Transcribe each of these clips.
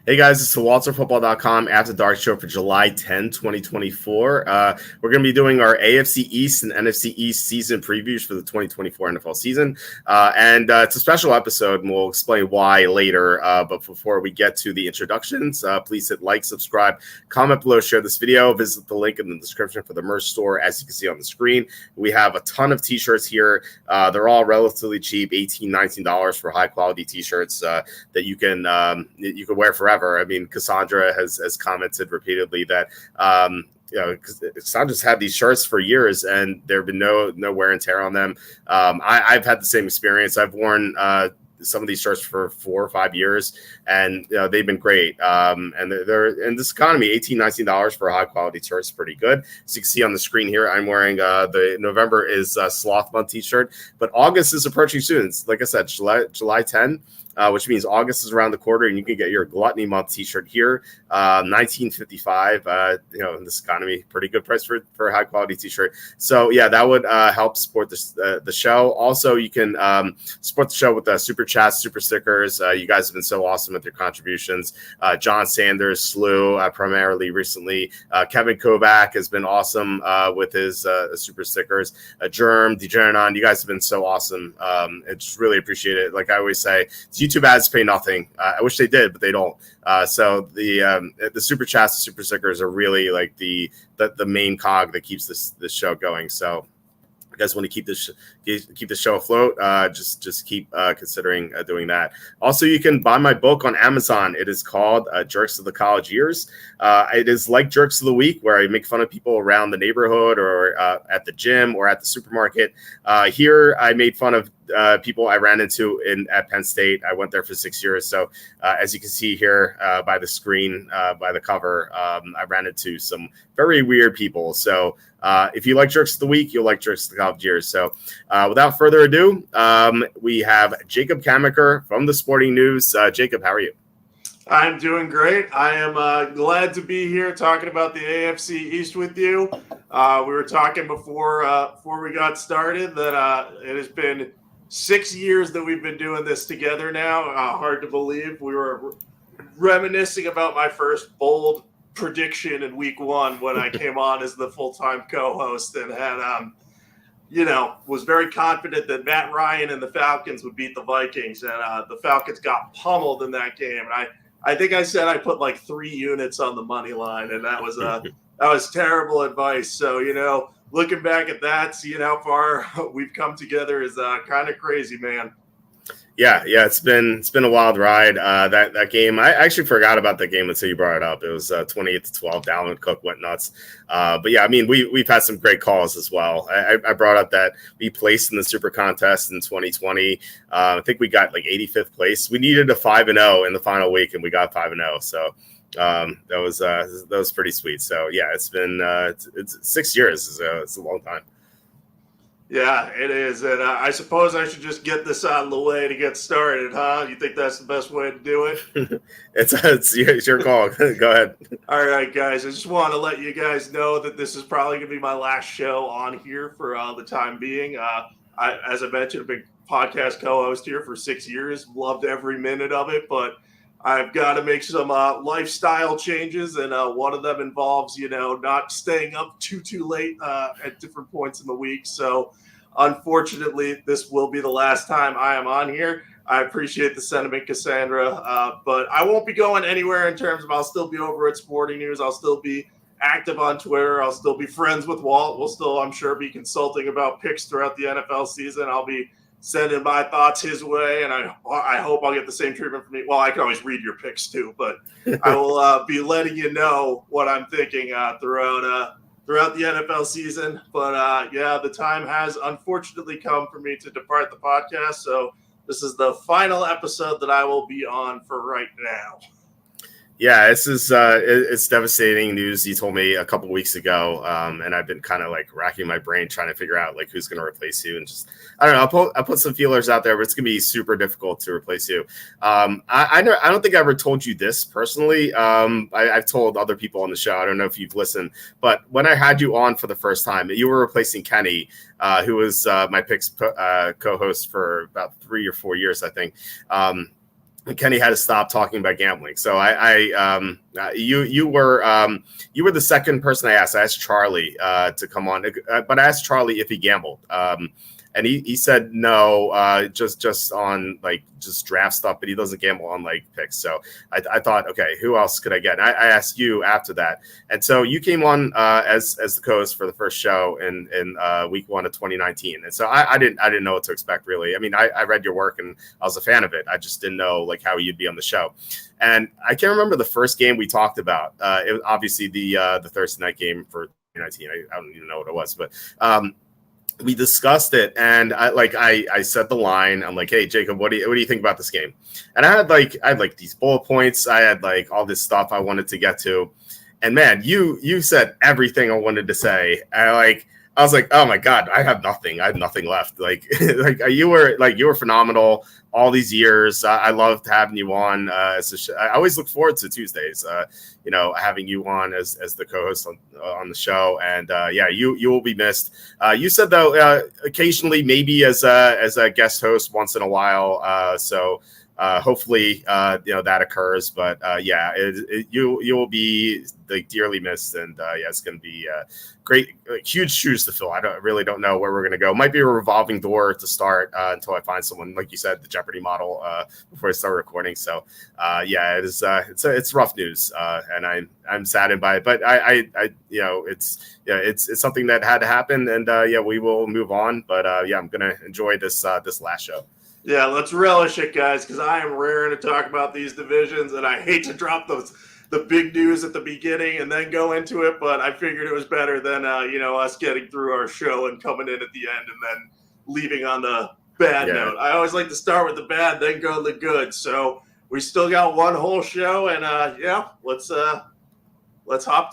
Hey guys, it's the WalterFootball.com After Dark Show for July 10, 2024. We're going to be doing our AFC East and NFC East season previews for the 2024 NFL season. And it's a special episode, and we'll explain why later. But before we get to the introductions, please hit like, subscribe, comment below, share this video, visit the link in the description for the merch store. As you can see on the screen, we have a ton of t-shirts here. They're all relatively cheap, $18, $19 for high-quality t-shirts that you can wear forever. I mean, Cassandra has commented repeatedly that Cassandra's had these shirts for years and there have been no wear and tear on them. I've had the same experience. I've worn some of these shirts for 4 or 5 years, and they've been great. And they're in this economy, $18, $19 for a high quality shirt is pretty good. As you can see on the screen here, I'm wearing the November is Sloth Month t-shirt, but August is approaching soon. It's, like I said, July 10. Which means August is around the corner, and you can get your Gluttony Month t-shirt here, $19.55. In this economy, pretty good price for a high quality t-shirt. So yeah, that would help support the show. Also, you can support the show with super chats, super stickers. You guys have been so awesome with your contributions. John Sanders, Slew, primarily recently. Kevin Kovac has been awesome with his super stickers. Germ, Degeneron, you guys have been so awesome. I just really appreciate it. Like I always say, YouTube ads pay nothing. I wish they did, but they don't. So the super chats, the super stickers are really like the main cog that keeps this show going. So if you guys want to keep the show afloat, just keep considering doing that. Also, you can buy my book on Amazon. It is called Jerks of the College Years. It is like Jerks of the Week, where I make fun of people around the neighborhood or at the gym or at the supermarket. Here, I made fun of people I ran into at Penn State. I went there for 6 years. So as you can see here by the screen, by the cover, I ran into some very weird people. So if you like Jerks of the Week, you'll like Jerks of the College Years. So without further ado, we have Jacob Camenker from the Sporting News. Jacob, how are you? I'm doing great. I am glad to be here talking about the AFC East with you. We were talking before we got started that it has been 6 years that we've been doing this together now. Hard to believe. We were reminiscing about my first bold prediction in week 1 when I came on as the full-time co-host and had, was very confident that Matt Ryan and the Falcons would beat the Vikings. And the Falcons got pummeled in that game. And I think I said I put like 3 units on the money line, and that was terrible advice. So, looking back at that, seeing how far we've come together is kind of crazy, man. Yeah, it's been a wild ride. That game, I actually forgot about that game until you brought it up. It was 28-12. Dalvin Cook went nuts. But yeah, I mean, we've had some great calls as well. I brought up that we placed in the Super Contest in 2020. I think we got like 85th place. We needed a 5-0 in the final week, and we got 5-0. So that was pretty sweet. So yeah, it's been it's 6 years. It's a long time. Yeah, it is. And I suppose I should just get this out of the way to get started, huh? You think that's the best way to do it? It's your call. Go ahead. All right, guys. I just want to let you guys know that this is probably going to be my last show on here for the time being. As I mentioned, I've been podcast co-host here for 6 years. Loved every minute of it, but I've got to make some lifestyle changes, and one of them involves, not staying up too late at different points in the week. So, unfortunately, this will be the last time I am on here. I appreciate the sentiment, Cassandra, but I won't be going anywhere in terms of I'll still be over at Sporting News. I'll still be active on Twitter. I'll still be friends with Walt. We'll still, I'm sure, be consulting about picks throughout the NFL season. I'll be sending my thoughts his way, and I hope I'll get the same treatment from me. Well, I can always read your picks too, but I will be letting you know what I'm thinking throughout the NFL season. But yeah, the time has unfortunately come for me to depart the podcast. So this is the final episode that I will be on for right now. Yeah, this is it's devastating news. You told me a couple weeks ago, and I've been kind of like racking my brain trying to figure out like who's going to replace you, and just I don't know. I'll put some feelers out there, but it's going to be super difficult to replace you. I don't think I ever told you this personally. I've told other people on the show. I don't know if you've listened, but when I had you on for the first time, you were replacing Kenny, who was my picks co-host for about 3 or 4 years, I think. Kenny had to stop talking about gambling. So you were the second person I asked. I asked Charlie to come on, but I asked Charlie if he gambled. And he said no, just on like just draft stuff, but he doesn't gamble on like picks. So I thought, okay, who else could I get? And I asked you after that, and so you came on as the co-host for the first show in week 1 of 2019. And so I didn't know what to expect really. I mean, I read your work and I was a fan of it. I just didn't know like how you'd be on the show. And I can't remember the first game we talked about. It was obviously the Thursday night game for 2019. I don't even know what it was, but. We discussed it, and I set the line. I'm like, hey, Jacob, what do you think about this game? And I had these bullet points. I had like all this stuff I wanted to get to, and man, you said everything I wanted to say. And I was like, oh my god, I have nothing. I have nothing left. Like you were phenomenal all these years. I loved having you on. I always look forward to Tuesdays. Having you on as the co-host on the show, and you will be missed. You said though, occasionally maybe as a guest host once in a while. So hopefully that occurs. But you will be like dearly missed, and it's going to be great, huge shoes to fill. I really don't know where we're going to go. Might be a revolving door to start until I find someone, like you said, the Jeopardy model before I start recording. So it is it's rough news, and I'm saddened by it. But it's something that had to happen, and we will move on. But I'm going to enjoy this last show. Yeah, let's relish it, guys, because I am raring to talk about these divisions, and I hate to drop the big news at the beginning and then go into it, but I figured it was better than us getting through our show and coming in at the end and then leaving on the bad note. I always like to start with the bad, then go to the good. So we still got one whole show, and let's hop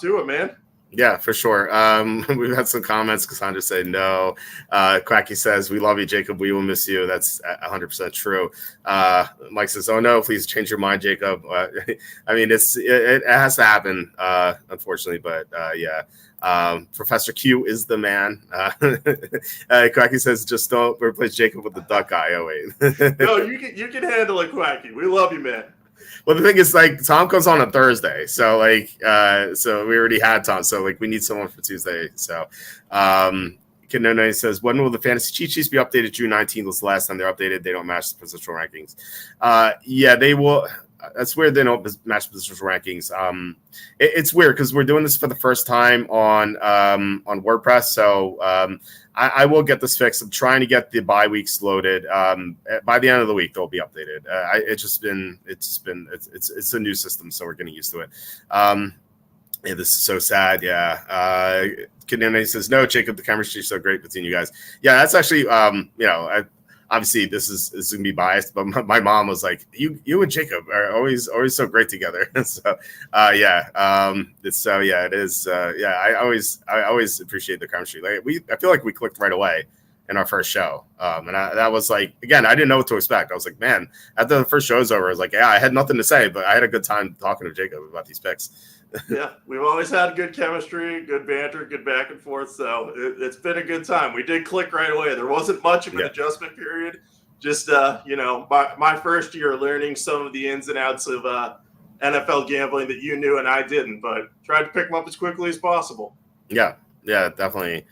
to it, man. Yeah, for sure. We've had some comments. Cassandra said no. Quacky says, we love you, Jacob. We will miss you. That's 100% true. Mike says, oh, no, please change your mind, Jacob. I mean, it has to happen, unfortunately. But, Professor Q is the man. Quacky says, just don't replace Jacob with the duck guy. Oh, wait. No, you can handle it, Quacky. We love you, man. Well, the thing is, like, Tom comes on Thursday, so so we already had Tom, so like we need someone for Tuesday. So, Kinone says, when will the fantasy cheat sheets be updated? June 19th was the last time they're updated. They don't match the positional rankings. They will. That's weird. They don't match positional rankings. It's weird because we're doing this for the first time on WordPress. So I will get this fixed. I'm trying to get the bye weeks loaded. By the end of the week, they'll be updated. It's a new system, so we're getting used to it. This is so sad. Yeah. Kinene says, no, Jacob, the chemistry is so great between you guys. Yeah, that's actually, obviously this is going to be biased, but my mom was like, you and Jacob are always so great together. So, it is. I always appreciate the chemistry. I feel like we clicked right away in our first show. And that was like, again, I didn't know what to expect. I was like, man, after the first show was over, I was like, I had nothing to say, but I had a good time talking to Jacob about these picks. Yeah, we've always had good chemistry, good banter, good back and forth. So it's been a good time. We did click right away. There wasn't much of an adjustment period. Just, my first year learning some of the ins and outs of NFL gambling that you knew and I didn't, but tried to pick them up as quickly as possible. Yeah, definitely.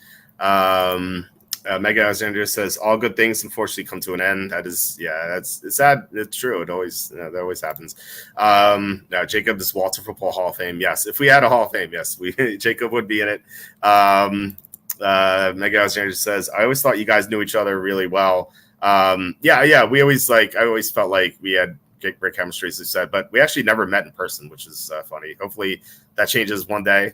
Mega Alexander says, all good things unfortunately come to an end. That is, it's sad. It's true. It always, that always happens. Now Jacob is Walter Football Hall of Fame. Yes. If we had a Hall of Fame, yes, Jacob would be in it. Mega Alexander says, I always thought you guys knew each other really well. We always I always felt like we had great chemistry, as you said, but we actually never met in person, which is funny. Hopefully that changes one day.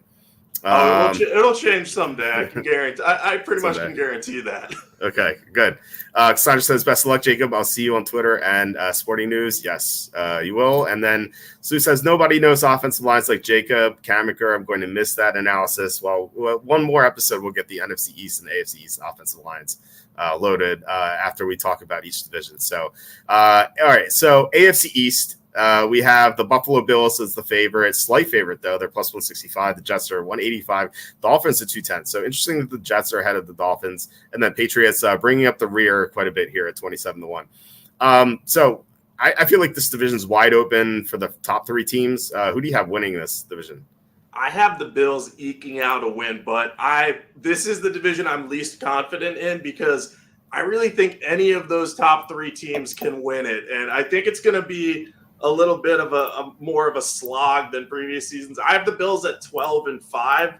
It'll change someday. I can guarantee. I pretty much can guarantee that. Okay, good. Cassandra says, best of luck, Jacob. I'll see you on Twitter and Sporting News. Yes, you will. And then Sue says, nobody knows offensive lines like Jacob Camenker. I'm going to miss that analysis. Well, one more episode, we'll get the NFC East and AFC East offensive lines loaded after we talk about each division. So, all right. So AFC East. We have the Buffalo Bills as the favorite, slight favorite though. They're plus 165. The Jets are 185. Dolphins are 210. So interesting that the Jets are ahead of the Dolphins, and then Patriots bringing up the rear quite a bit here at 27-1. So I feel like this division's wide open for the top 3 teams. Who do you have winning this division? I have the Bills eking out a win, but this is the division I'm least confident in because I really think any of those top 3 teams can win it. And I think it's going to be a little bit of a more of a slog than previous seasons. I have the Bills at 12-5,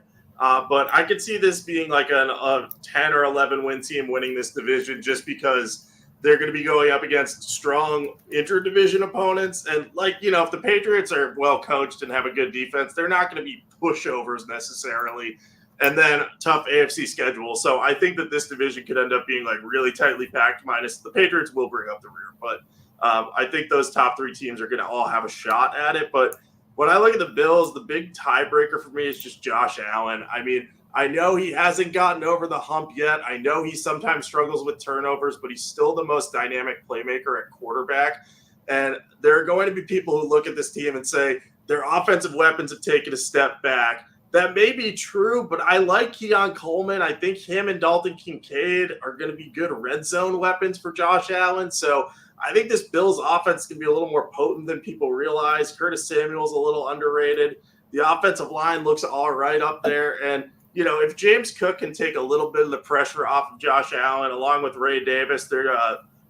but I could see this being like a 10 or 11 win team winning this division just because they're going to be going up against strong interdivision opponents. And if the Patriots are well coached and have a good defense, they're not going to be pushovers necessarily. And then tough AFC schedule. So I think that this division could end up being like really tightly packed, minus the Patriots will bring up the rear. But I think those top 3 teams are going to all have a shot at it. But when I look at the Bills, the big tiebreaker for me is just Josh Allen. I mean, I know he hasn't gotten over the hump yet. I know he sometimes struggles with turnovers, but he's still the most dynamic playmaker at quarterback. And there are going to be people who look at this team and say their offensive weapons have taken a step back. That may be true, but I like Keon Coleman. I think him and Dalton Kincaid are going to be good red zone weapons for Josh Allen. So I think this Bills offense can be a little more potent than people realize. Curtis Samuel's a little underrated. The offensive line looks all right up there. And if James Cook can take a little bit of the pressure off of Josh Allen, along with Ray Davis, their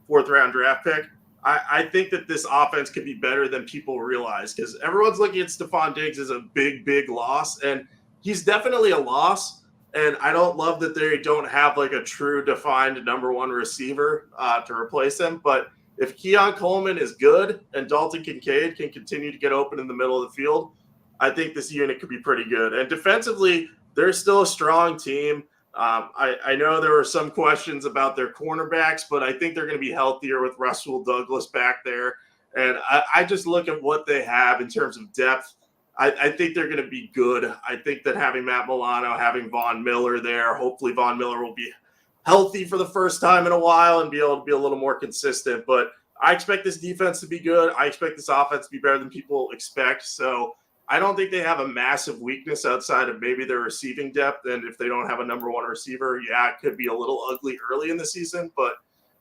4th-round draft pick, I think that this offense could be better than people realize because everyone's looking at Stephon Diggs as a big, big loss, and he's definitely a loss. And I don't love that they don't have like a true defined number 1 receiver to replace him. But if Keon Coleman is good and Dalton Kincaid can continue to get open in the middle of the field, I think this unit could be pretty good. And defensively, they're still a strong team. I know there were some questions about their cornerbacks, but I think they're going to be healthier with Russell Douglas back there. And I just look at what they have in terms of depth. I think they're going to be good. I think that having Matt Milano, having Von Miller there, hopefully Von Miller will be healthy for the first time in a while and be able to be a little more consistent. But I expect this defense to be good. I expect this offense to be better than people expect. So I don't think they have a massive weakness outside of maybe their receiving depth. And if they don't have a number 1 receiver, it could be a little ugly early in the season. But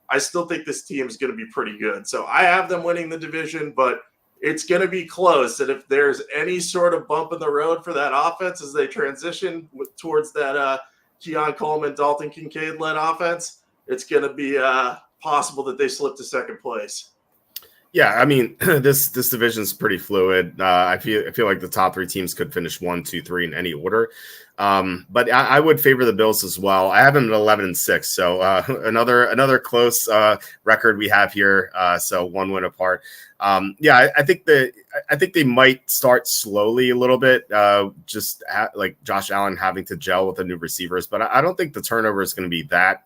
I still think this team is going to be pretty good. So I have them winning the division, but it's going to be close. And if there's any sort of bump in the road for that offense as they transition towards that Keon Coleman, Dalton Kincaid-led offense, it's going to be possible that they slip to second place. Yeah, I mean, this division is pretty fluid. I feel like the top 3 teams could finish 1, 2, 3 in any order. But I would favor the Bills as well. I have them at 11-6, so another close record we have here. So 1 win apart. I think they might start slowly a little bit, like Josh Allen having to gel with the new receivers. But I don't think the turnover is going to be that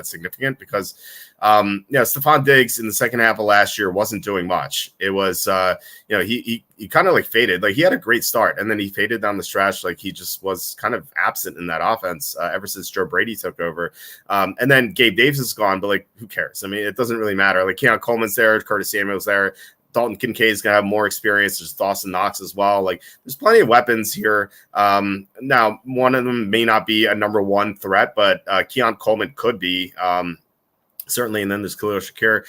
significant because Stephon Diggs in the second half of last year wasn't doing much. It was he kind of like faded. Like he had a great start and then he faded down the stretch. Like he just was kind of absent in that offense ever since Joe Brady took over. And then Gabe Davis is gone, but like who cares? I mean, it doesn't really matter. Like Keon Coleman's there, Curtis Samuel's there. Dalton Kincaid is going to have more experience. There's Dawson Knox as well. Like there's plenty of weapons here. Now, one of them may not be a number 1 threat, but Keon Coleman could be certainly. And then there's Khalil Shakir,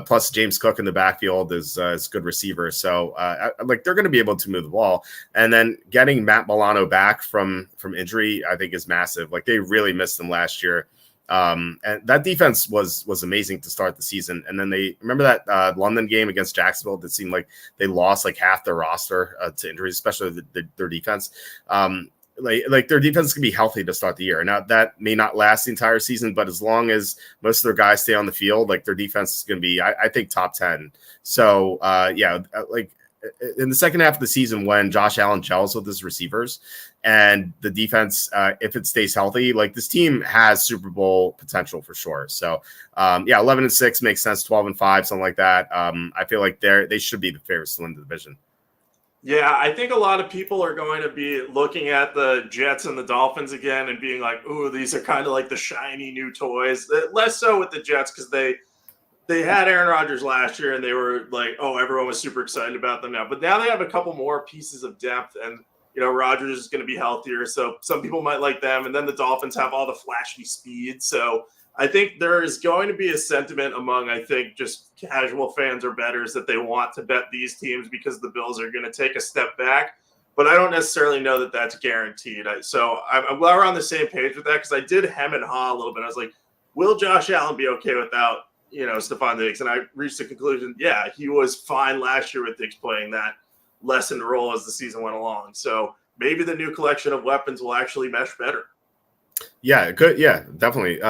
plus James Cook in the backfield is good receiver. So they're going to be able to move the ball. And then getting Matt Milano back from injury, I think is massive. Like they really missed him last year. And that defense was amazing to start the season. And then they remember that London game against Jacksonville that seemed like they lost like half their roster to injuries, especially their defense. Like their defense can be healthy to start the year. Now that may not last the entire season, but as long as most of their guys stay on the field, like their defense is going to be, I think, top 10. So in the second half of the season, when Josh Allen gels with his receivers and the defense, if it stays healthy, like this team has Super Bowl potential for sure. So 11-6 makes sense. 12-5, something like that. I feel like they should be the favorites to win the division. Yeah, I think a lot of people are going to be looking at the Jets and the Dolphins again and being like, ooh, these are kind of like the shiny new toys. Less so with the Jets because they had Aaron Rodgers last year and they were like, oh, everyone was super excited about them now. But now they have a couple more pieces of depth and, Rodgers is going to be healthier. So some people might like them. And then the Dolphins have all the flashy speed. So I think there is going to be a sentiment among, I think, just casual fans or bettors that they want to bet these teams because the Bills are going to take a step back. But I don't necessarily know that that's guaranteed. So I'm glad we're on the same page with that because I did hem and haw a little bit. I was like, will Josh Allen be okay without, Stephon Diggs? And I reached the conclusion, yeah, he was fine last year with Diggs playing that lessened role as the season went along. So maybe the new collection of weapons will actually mesh better. Yeah, good. Yeah, definitely.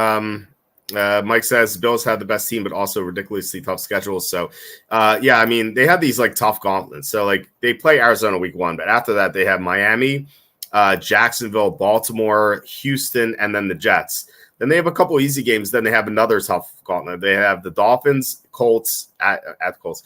Mike says Bills had the best team, but also ridiculously tough schedules. So, yeah, I mean, they have these like tough gauntlets. So, like, they play Arizona week 1, but after that, they have Miami, Jacksonville, Baltimore, Houston, and then the Jets. Then they have a couple easy games. Then they have another tough gauntlet. They have the Dolphins, Colts at the Colts,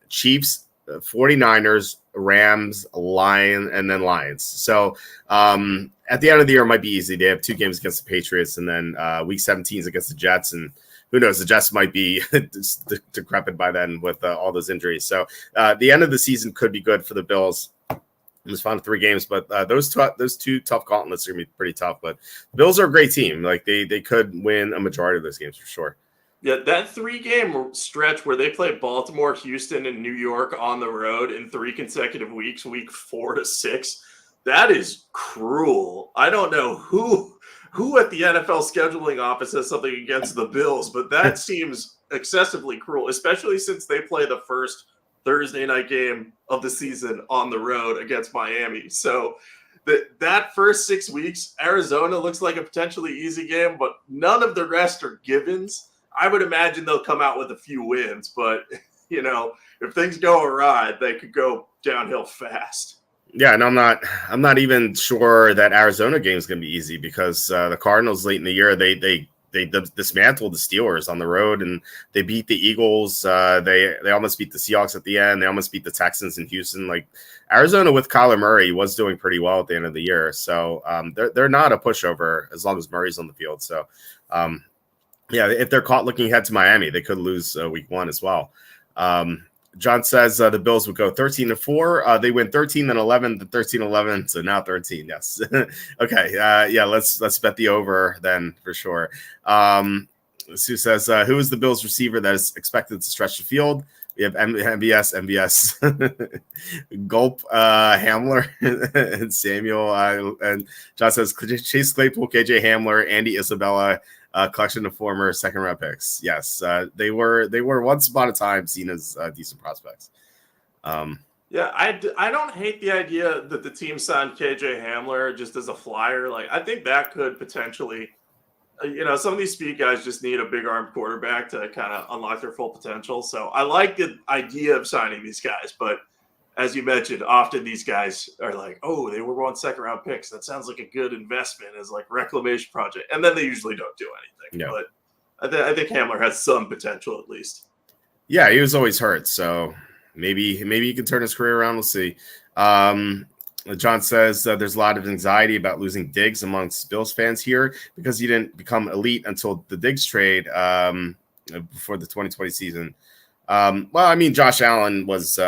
Chiefs, 49ers, Rams, and then Lions. So at the end of the year, it might be easy. They have 2 games against the Patriots, and then week 17 is against the Jets. And who knows, the Jets might be decrepit by then with all those injuries. So the end of the season could be good for the Bills. It was fun 3 games, but those 2 tough gauntlets are going to be pretty tough. But the Bills are a great team. Like they could win a majority of those games for sure. Yeah, that 3-game stretch where they play Baltimore, Houston, and New York on the road in 3 consecutive weeks, week 4 to 6, that is cruel. I don't know who at the NFL scheduling office has something against the Bills, but that seems excessively cruel, especially since they play the first Thursday night game of the season on the road against Miami. So that first 6 weeks, Arizona looks like a potentially easy game, but none of the rest are givens. I would imagine they'll come out with a few wins, but if things go awry, they could go downhill fast. Yeah, and I'm not even sure that Arizona game is going to be easy because the Cardinals late in the year they dismantled the Steelers on the road and they beat the Eagles. They almost beat the Seahawks at the end. They almost beat the Texans in Houston. Like Arizona with Kyler Murray was doing pretty well at the end of the year, so they're not a pushover as long as Murray's on the field. So. Yeah, if they're caught looking ahead to Miami, they could lose week 1 as well. John says the Bills would go 13-4. They win 13-11 to 13-11, so now 13. Yes. Okay. Yeah. Let's bet the over then for sure. Sue says, who is the Bills receiver that is expected to stretch the field? We have MBS, Gulp, Hamler, and Samuel. And John says Chase Claypool, KJ Hamler, Andy Isabella. Collection of former second-round picks. Yes, they were once upon a time seen as decent prospects. Yeah, I don't hate the idea that the team signed KJ Hamler just as a flyer. Like I think that could potentially, some of these speed guys just need a big arm quarterback to kind of unlock their full potential. So I like the idea of signing these guys, but as you mentioned, often these guys are like, oh, they were 1 second-round picks. That sounds like a good investment as like reclamation project. And then they usually don't do anything. Yeah. But I think Hamler has some potential at least. Yeah, he was always hurt. So maybe he can turn his career around. We'll see. John says there's a lot of anxiety about losing Diggs amongst Bills fans here because he didn't become elite until the Diggs trade before the 2020 season. Well, I mean, Josh Allen was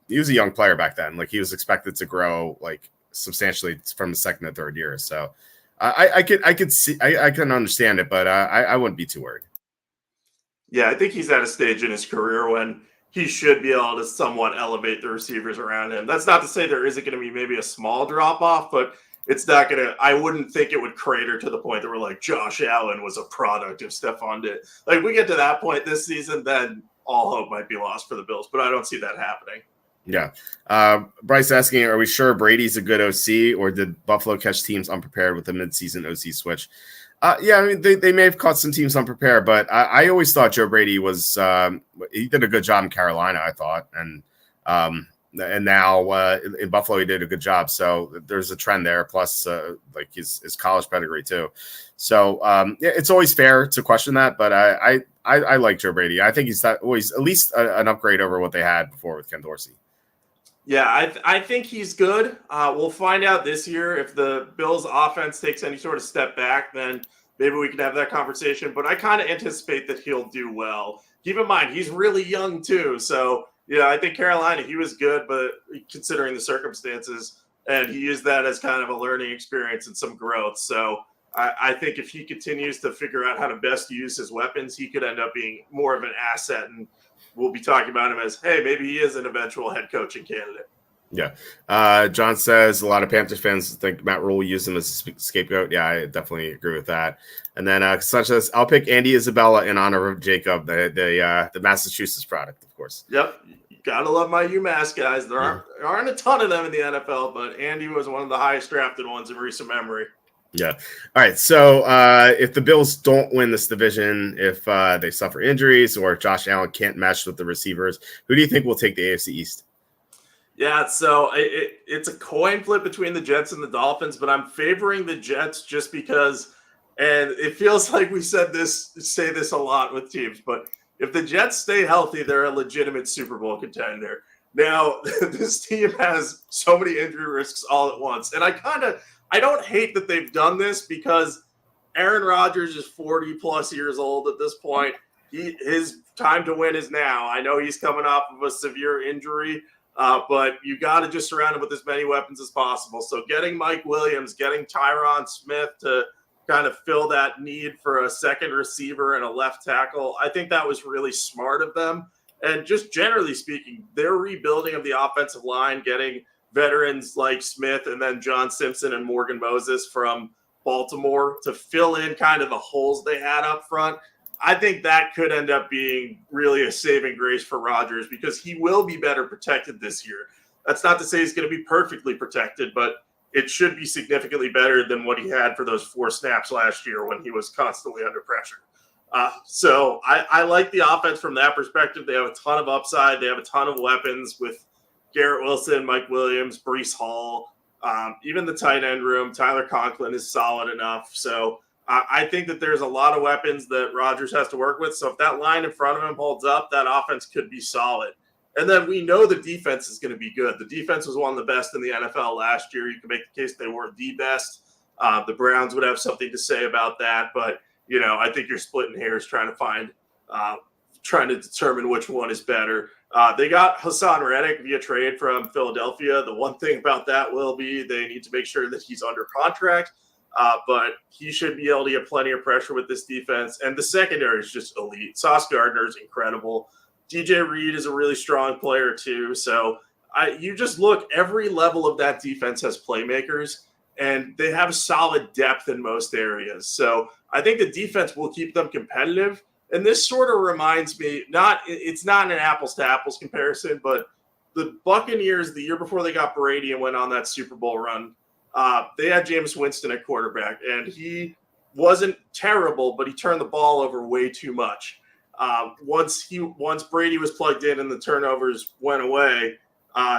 he was a young player back then. Like he was expected to grow like substantially from the second to third year. So I can understand it, but I wouldn't be too worried. Yeah, I think he's at a stage in his career when he should be able to somewhat elevate the receivers around him. That's not to say there isn't going to be maybe a small drop off, but it's not going to, I wouldn't think it would crater to the point that we're like, Josh Allen was a product of Stephon Diggs. Like we get to that point this season, then all hope might be lost for the Bills, but I don't see that happening. Yeah. Bryce asking, are we sure Brady's a good OC or did Buffalo catch teams unprepared with the midseason OC switch? Yeah, I mean, they may have caught some teams unprepared, but I always thought Joe Brady was he did a good job in Carolina, I thought. And now in Buffalo, he did a good job. So there's a trend there, plus like his college pedigree too. So yeah, it's always fair to question that, but I like Joe Brady. I think he's always at least an upgrade over what they had before with Ken Dorsey. Yeah, I think he's good. We'll find out this year if the Bills' offense takes any sort of step back, then maybe we can have that conversation. But I kind of anticipate that he'll do well. Keep in mind, he's really young too. So, yeah, I think Carolina, he was good, but considering the circumstances, and he used that as kind of a learning experience and some growth. So I think if he continues to figure out how to best use his weapons, he could end up being more of an asset. And we'll be talking about him as, hey, maybe he is an eventual head coaching candidate. Yeah. John says a lot of Panthers fans think Matt Rule will use him as a scapegoat. Yeah, I definitely agree with that. And then such as I'll pick Andy Isabella in honor of Jacob, the Massachusetts product, of course. Yep. You gotta love my UMass guys. There aren't a ton of them in the NFL, but Andy was one of the highest drafted ones in recent memory. Yeah. All right. So if the Bills don't win this division, if they suffer injuries or Josh Allen can't match with the receivers, who do you think will take the AFC East? Yeah, so it's a coin flip between the Jets and the Dolphins, but I'm favoring the Jets just because, and it feels like we say this a lot with teams, but if the Jets stay healthy, they're a legitimate Super Bowl contender. Now, this team has so many injury risks all at once, and I don't hate that they've done this because Aaron Rodgers is 40 plus years old at this point. His time to win is now. I know he's coming off of a severe injury. But you got to just surround him with as many weapons as possible. So getting Mike Williams, getting Tyron Smith to kind of fill that need for a second receiver and a left tackle, I think that was really smart of them. And just generally speaking, their rebuilding of the offensive line, getting veterans like Smith and then John Simpson and Morgan Moses from Baltimore to fill in kind of the holes they had up front, I think that could end up being really a saving grace for Rodgers because he will be better protected this year. That's not to say he's going to be perfectly protected, but it should be significantly better than what he had for those 4 snaps last year when he was constantly under pressure. So I like the offense from that perspective. They have a ton of upside. They have a ton of weapons with Garrett Wilson, Mike Williams, Breece Hall, even the tight end room. Tyler Conklin is solid enough. So I think that there's a lot of weapons that Rodgers has to work with. So if that line in front of him holds up, that offense could be solid. And then we know the defense is going to be good. The defense was one of the best in the NFL last year. You can make the case they weren't the best. The Browns would have something to say about that. But, I think you're splitting hairs trying to determine which one is better. They got Hassan Reddick via trade from Philadelphia. The one thing about that will be they need to make sure that he's under contract. But he should be able to get plenty of pressure with this defense. And the secondary is just elite. Sauce Gardner is incredible. DJ Reed is a really strong player too. So you just look, every level of that defense has playmakers, and they have solid depth in most areas. So I think the defense will keep them competitive. And this sort of reminds me, it's not an apples to apples comparison, but the Buccaneers, the year before they got Brady and went on that Super Bowl run, they had Jameis Winston at quarterback, and he wasn't terrible, but he turned the ball over way too much. Once Brady was plugged in and the turnovers went away,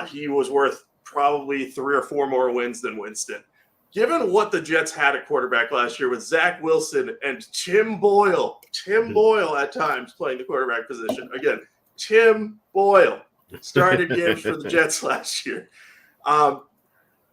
he was worth probably 3 or 4 more wins than Winston. Given what the Jets had at quarterback last year with Zach Wilson and Tim Boyle at times playing the quarterback position. Again, Tim Boyle started games for the Jets last year.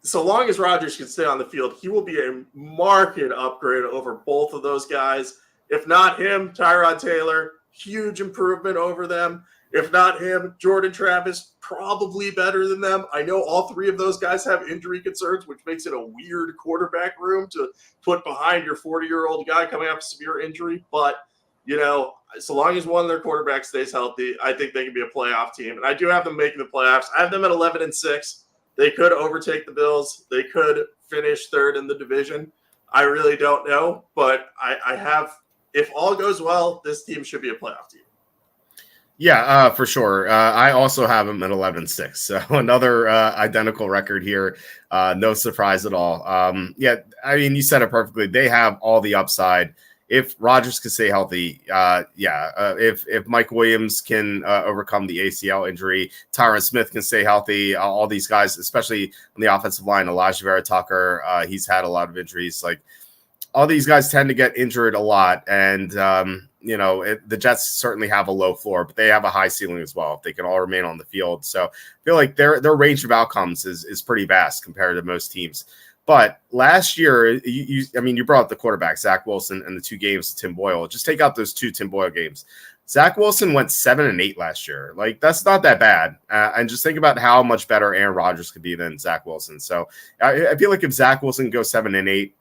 So long as Rodgers can stay on the field, he will be a marked upgrade over both of those guys. If not him, Tyrod Taylor, huge improvement over them. If not him, Jordan Travis, probably better than them. I know all 3 of those guys have injury concerns, which makes it a weird quarterback room to put behind your 40-year-old guy coming off a severe injury. But, so long as one of their quarterbacks stays healthy, I think they can be a playoff team. And I do have them making the playoffs. I have them at 11-6. They could overtake the Bills. They could finish 3rd in the division. I really don't know, but I have, if all goes well, this team should be a playoff team. Yeah, for sure. I also have them at 11-6. So another identical record here. No surprise at all. Yeah, I mean, you said it perfectly. They have all the upside. If Rodgers can stay healthy, if Mike Williams can overcome the ACL injury, Tyron Smith can stay healthy, all these guys, especially on the offensive line, Elijah Vera Tucker, he's had a lot of injuries. Like, all these guys tend to get injured a lot, and the Jets certainly have a low floor, but they have a high ceiling as well if they can all remain on the field. So I feel like their range of outcomes is pretty vast compared to most teams. But last year, you brought up the quarterback, Zach Wilson, and the 2 games to Tim Boyle. Just take out those 2 Tim Boyle games. Zach Wilson went 7-8 last year. Like, that's not that bad. And just think about how much better Aaron Rodgers could be than Zach Wilson. So I feel like if Zach Wilson goes 7-8,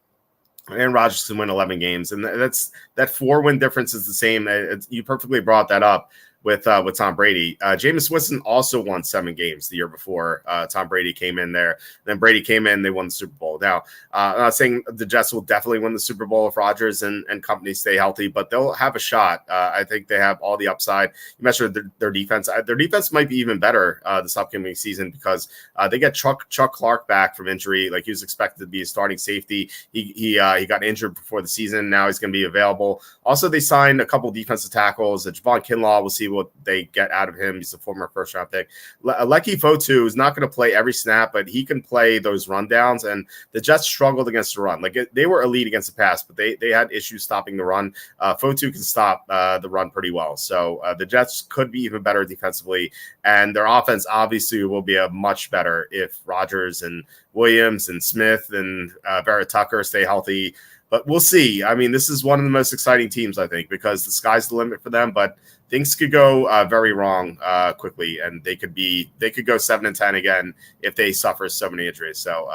and Rodgers can win 11 games, and that's that 4-win difference is the same. You perfectly brought that up with Tom Brady. Jameis Winston also won 7 games the year before Tom Brady came in there. Then Brady came in, they won the Super Bowl. Now, I'm not saying the Jets will definitely win the Super Bowl if Rodgers and company stay healthy, but they'll have a shot. I think they have all the upside. You mentioned their defense. Their defense might be even better this upcoming season because they get Chuck Clark back from injury. Like he was expected to be a starting safety. He got injured before the season. Now he's going to be available. Also, they signed a couple defensive tackles. Javon Kinlaw, we'll see what they get out of him. He's a former first-round pick. Leki Fotu is not going to play every snap, but he can play those rundowns. And the Jets struggled against the run. Like they were elite against the pass, but they had issues stopping the run. Fotu can stop the run pretty well. So the Jets could be even better defensively, and their offense obviously will be a much better if Rodgers and Williams and Smith and Barrett Tucker stay healthy. But we'll see. I mean, this is one of the most exciting teams, I think, because the sky's the limit for them. But things could go very wrong quickly, and they could go 7-10 again if they suffer so many injuries. So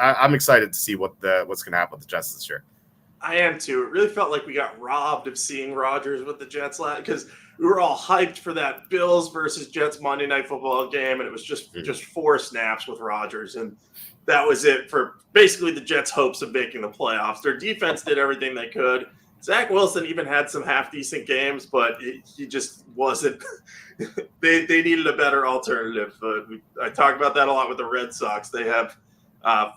I'm excited to see what's going to happen with the Jets this year. I am too. It really felt like we got robbed of seeing Rodgers with the Jets because we were all hyped for that Bills versus Jets Monday Night Football game, and it was just 4 snaps with Rodgers, and that was it for basically the Jets' hopes of making the playoffs. Their defense did everything they could. Zach Wilson even had some half-decent games, but he just wasn't – they needed a better alternative. I talk about that a lot with the Red Sox. They have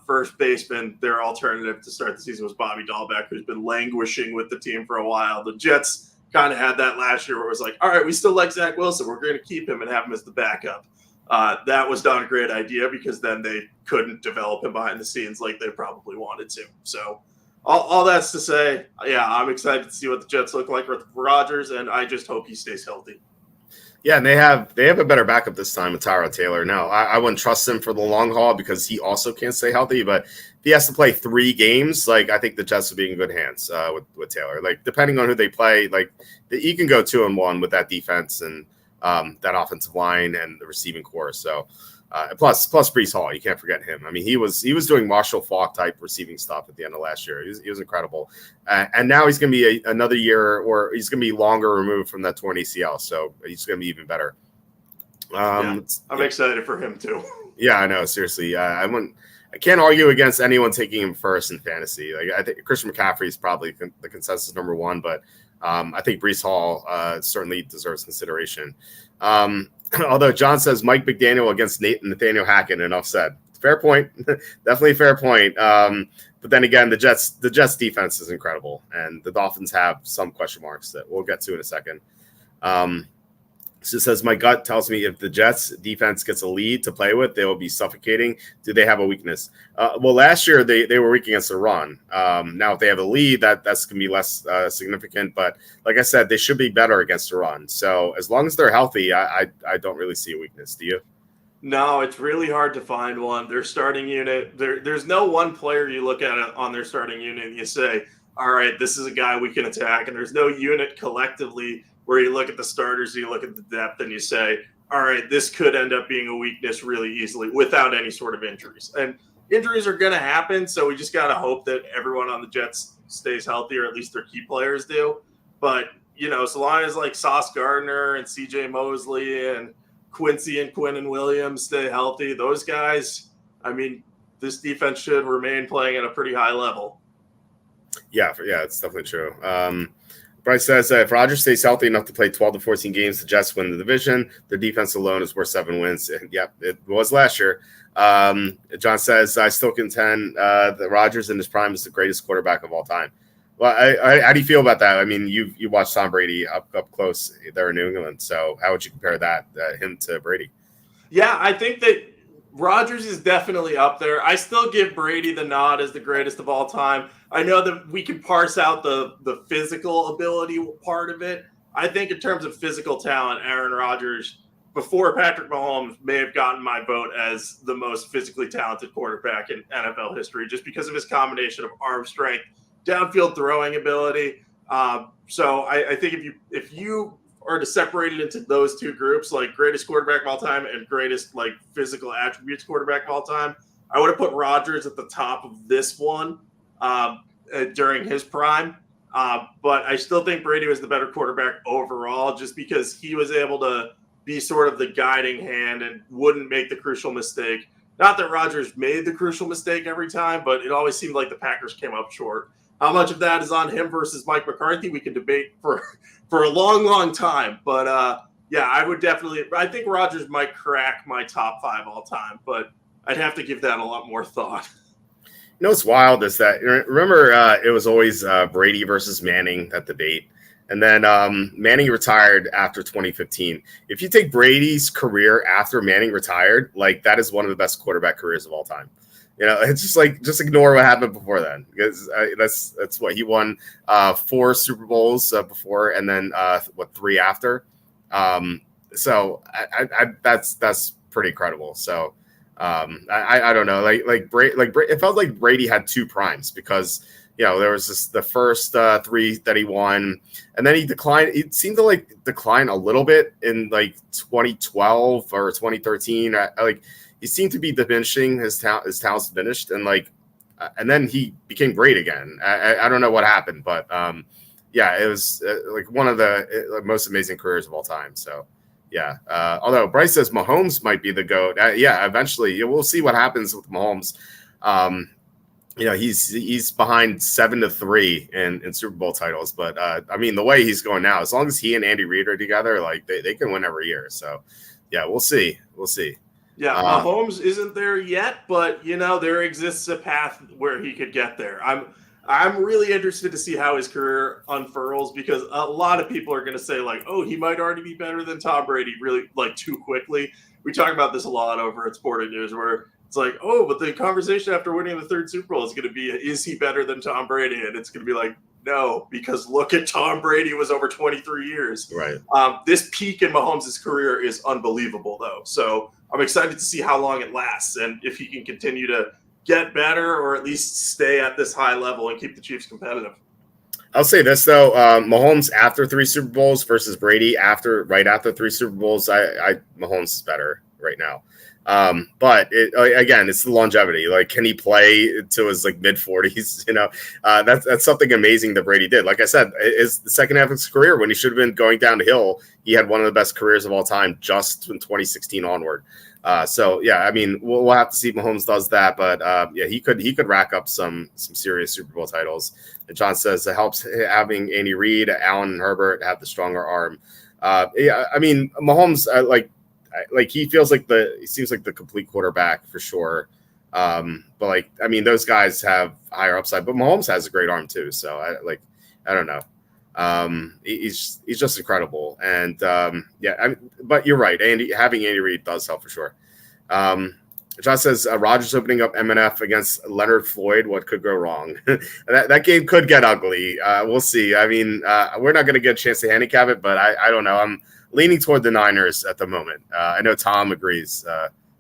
first baseman. Their alternative to start the season was Bobby Dahlbeck, who's been languishing with the team for a while. The Jets kind of had that last year where it was like, all right, we still like Zach Wilson. We're going to keep him and have him as the backup. That was not a great idea because then they couldn't develop him behind the scenes like they probably wanted to. So all that's to say, yeah, I'm excited to see what the Jets look like with Rodgers, and I just hope he stays healthy. Yeah, and they have a better backup this time with Tyrod Taylor. Now, I wouldn't trust him for the long haul because he also can't stay healthy. But if he has to play 3 games, like I think the Jets will be in good hands with Taylor. Like depending on who they play, like you can go 2-1 with that defense and that offensive line and the receiving core. So plus Breece Hall, you can't forget him. I mean, he was doing Marshall Faulk type receiving stuff at the end of last year. He was incredible, and now he's going to be another year, or he's going to be longer removed from that torn ACL. So he's going to be even better. I'm excited for him too. Yeah, I know. Seriously, I can't argue against anyone taking him first in fantasy. Like I think Christian McCaffrey is probably the consensus number 1, but I think Breece Hall certainly deserves consideration. Although John says Mike McDaniel against Nathaniel Hackett, enough said. Fair point. Definitely a fair point. But then again, the Jets defense is incredible, and the Dolphins have some question marks that we'll get to in a second. So it says, my gut tells me if the Jets defense gets a lead to play with, they will be suffocating. Do they have a weakness? Well, last year they were weak against the run. Now, if they have a lead, that's going to be less significant. But like I said, they should be better against the run. So as long as they're healthy, I don't really see a weakness. Do you? No, it's really hard to find one. Their starting unit, there's no one player you look at on their starting unit and you say, all right, this is a guy we can attack. And there's no unit collectively where you look at the starters, you look at the depth, and you say, all right, this could end up being a weakness really easily without any sort of injuries. And injuries are going to happen, so we just got to hope that everyone on the Jets stays healthy, or at least their key players do. But, so long as like Sauce Gardner and CJ Mosley and Quincy and Quinnen Williams stay healthy, those guys, I mean, this defense should remain playing at a pretty high level. Yeah, it's definitely true. Bryce says if Rodgers stays healthy enough to play 12 to 14 games, the Jets win the division. Their defense alone is worth 7 wins. And yep, it was last year. John says, I still contend that Rodgers in his prime is the greatest quarterback of all time. Well, how do you feel about that? I mean, you watched Tom Brady up close there in New England. So how would you compare that, him to Brady? Yeah, I think that Rodgers is definitely up there. I still give Brady the nod as the greatest of all time. I know that we can parse out the physical ability part of it. I think in terms of physical talent, Aaron Rodgers, before Patrick Mahomes, may have gotten my vote as the most physically talented quarterback in NFL history just because of his combination of arm strength, downfield throwing ability. So I think if you are to separate it into those two groups, like greatest quarterback of all time and greatest like physical attributes quarterback of all time, I would have put Rodgers at the top of this one. during his prime. But I still think Brady was the better quarterback overall, just because he was able to be sort of the guiding hand and wouldn't make the crucial mistake. Not that Rodgers made the crucial mistake every time, but it always seemed like the Packers came up short. How much of that is on him versus Mike McCarthy, we can debate for a long, long time. But yeah, I think Rodgers might crack my top 5 all time, but I'd have to give that a lot more thought. You know what's wild is that, remember, it was always Brady versus Manning, that debate. And then Manning retired after 2015. If you take Brady's career after Manning retired, like, that is one of the best quarterback careers of all time. It's just like, just ignore what happened before then, because that's what he won 4 Super Bowls before, and then 3 after. So that's pretty incredible. So I don't know, it felt like Brady had 2 primes, because there was the first 3 that he won, and then he declined. It seemed to decline a little bit in 2012 or 2013. He seemed to be diminishing, his talents diminished, and then he became great again. I don't know what happened, but it was one of the most amazing careers of all time. So yeah, although Bryce says Mahomes might be the GOAT. Eventually we'll see what happens with Mahomes. He's behind 7-3 in Super Bowl titles, but the way he's going now, as long as he and Andy Reid are together, they can win every year. So yeah, we'll see. Yeah, Mahomes isn't there yet, but there exists a path where he could get there. I'm really interested to see how his career unfurls, because a lot of people are going to say he might already be better than Tom Brady really too quickly. We talk about this a lot over at Sporting News, where it's but the conversation after winning the 3rd Super Bowl is going to be, is he better than Tom Brady? And it's going to be no, because look at Tom Brady, was over 23 years. Right. This peak in Mahomes' career is unbelievable, though. So I'm excited to see how long it lasts, and if he can continue to get better, or at least stay at this high level and keep the Chiefs competitive. I'll say this, though, Mahomes after 3 Super Bowls versus Brady right after 3 Super Bowls, Mahomes is better right now. But again, it's the longevity. Can he play to his mid 40s? That's something amazing that Brady did. Like I said, is the second half of his career, when he should have been going downhill, he had one of the best careers of all time just from 2016 onward. So yeah, we'll have to see if Mahomes does that, but he could rack up some serious Super Bowl titles. And John says it helps having Andy Reid, Allen, and Herbert have the stronger arm. Mahomes, he seems like the complete quarterback for sure. But those guys have higher upside, but Mahomes has a great arm too. So I don't know. He's just incredible. And but you're right. Having Andy Reid does help for sure. John says Rodgers opening up MNF against Leonard Floyd. What could go wrong? that game could get ugly. We'll see. We're not going to get a chance to handicap it, but I don't know. I'm leaning toward the Niners at the moment. I know Tom agrees.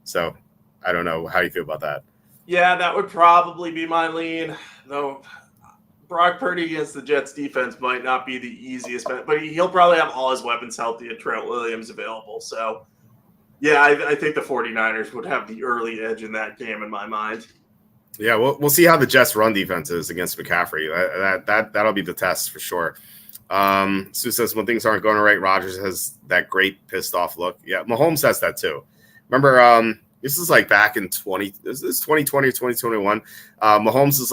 So I don't know how you feel about that. Yeah, that would probably be my lean, though. Brock Purdy against the Jets defense might not be the easiest, but he'll probably have all his weapons healthy and Trent Williams available. So, yeah, I think the 49ers would have the early edge in that game in my mind. Yeah, we'll see how the Jets' run defense is against McCaffrey. That'll be the test for sure. Sue says when things aren't going right, Rodgers has that great pissed off look. Yeah, Mahomes has that too. Remember, this is back in 2020 or 2021. Mahomes is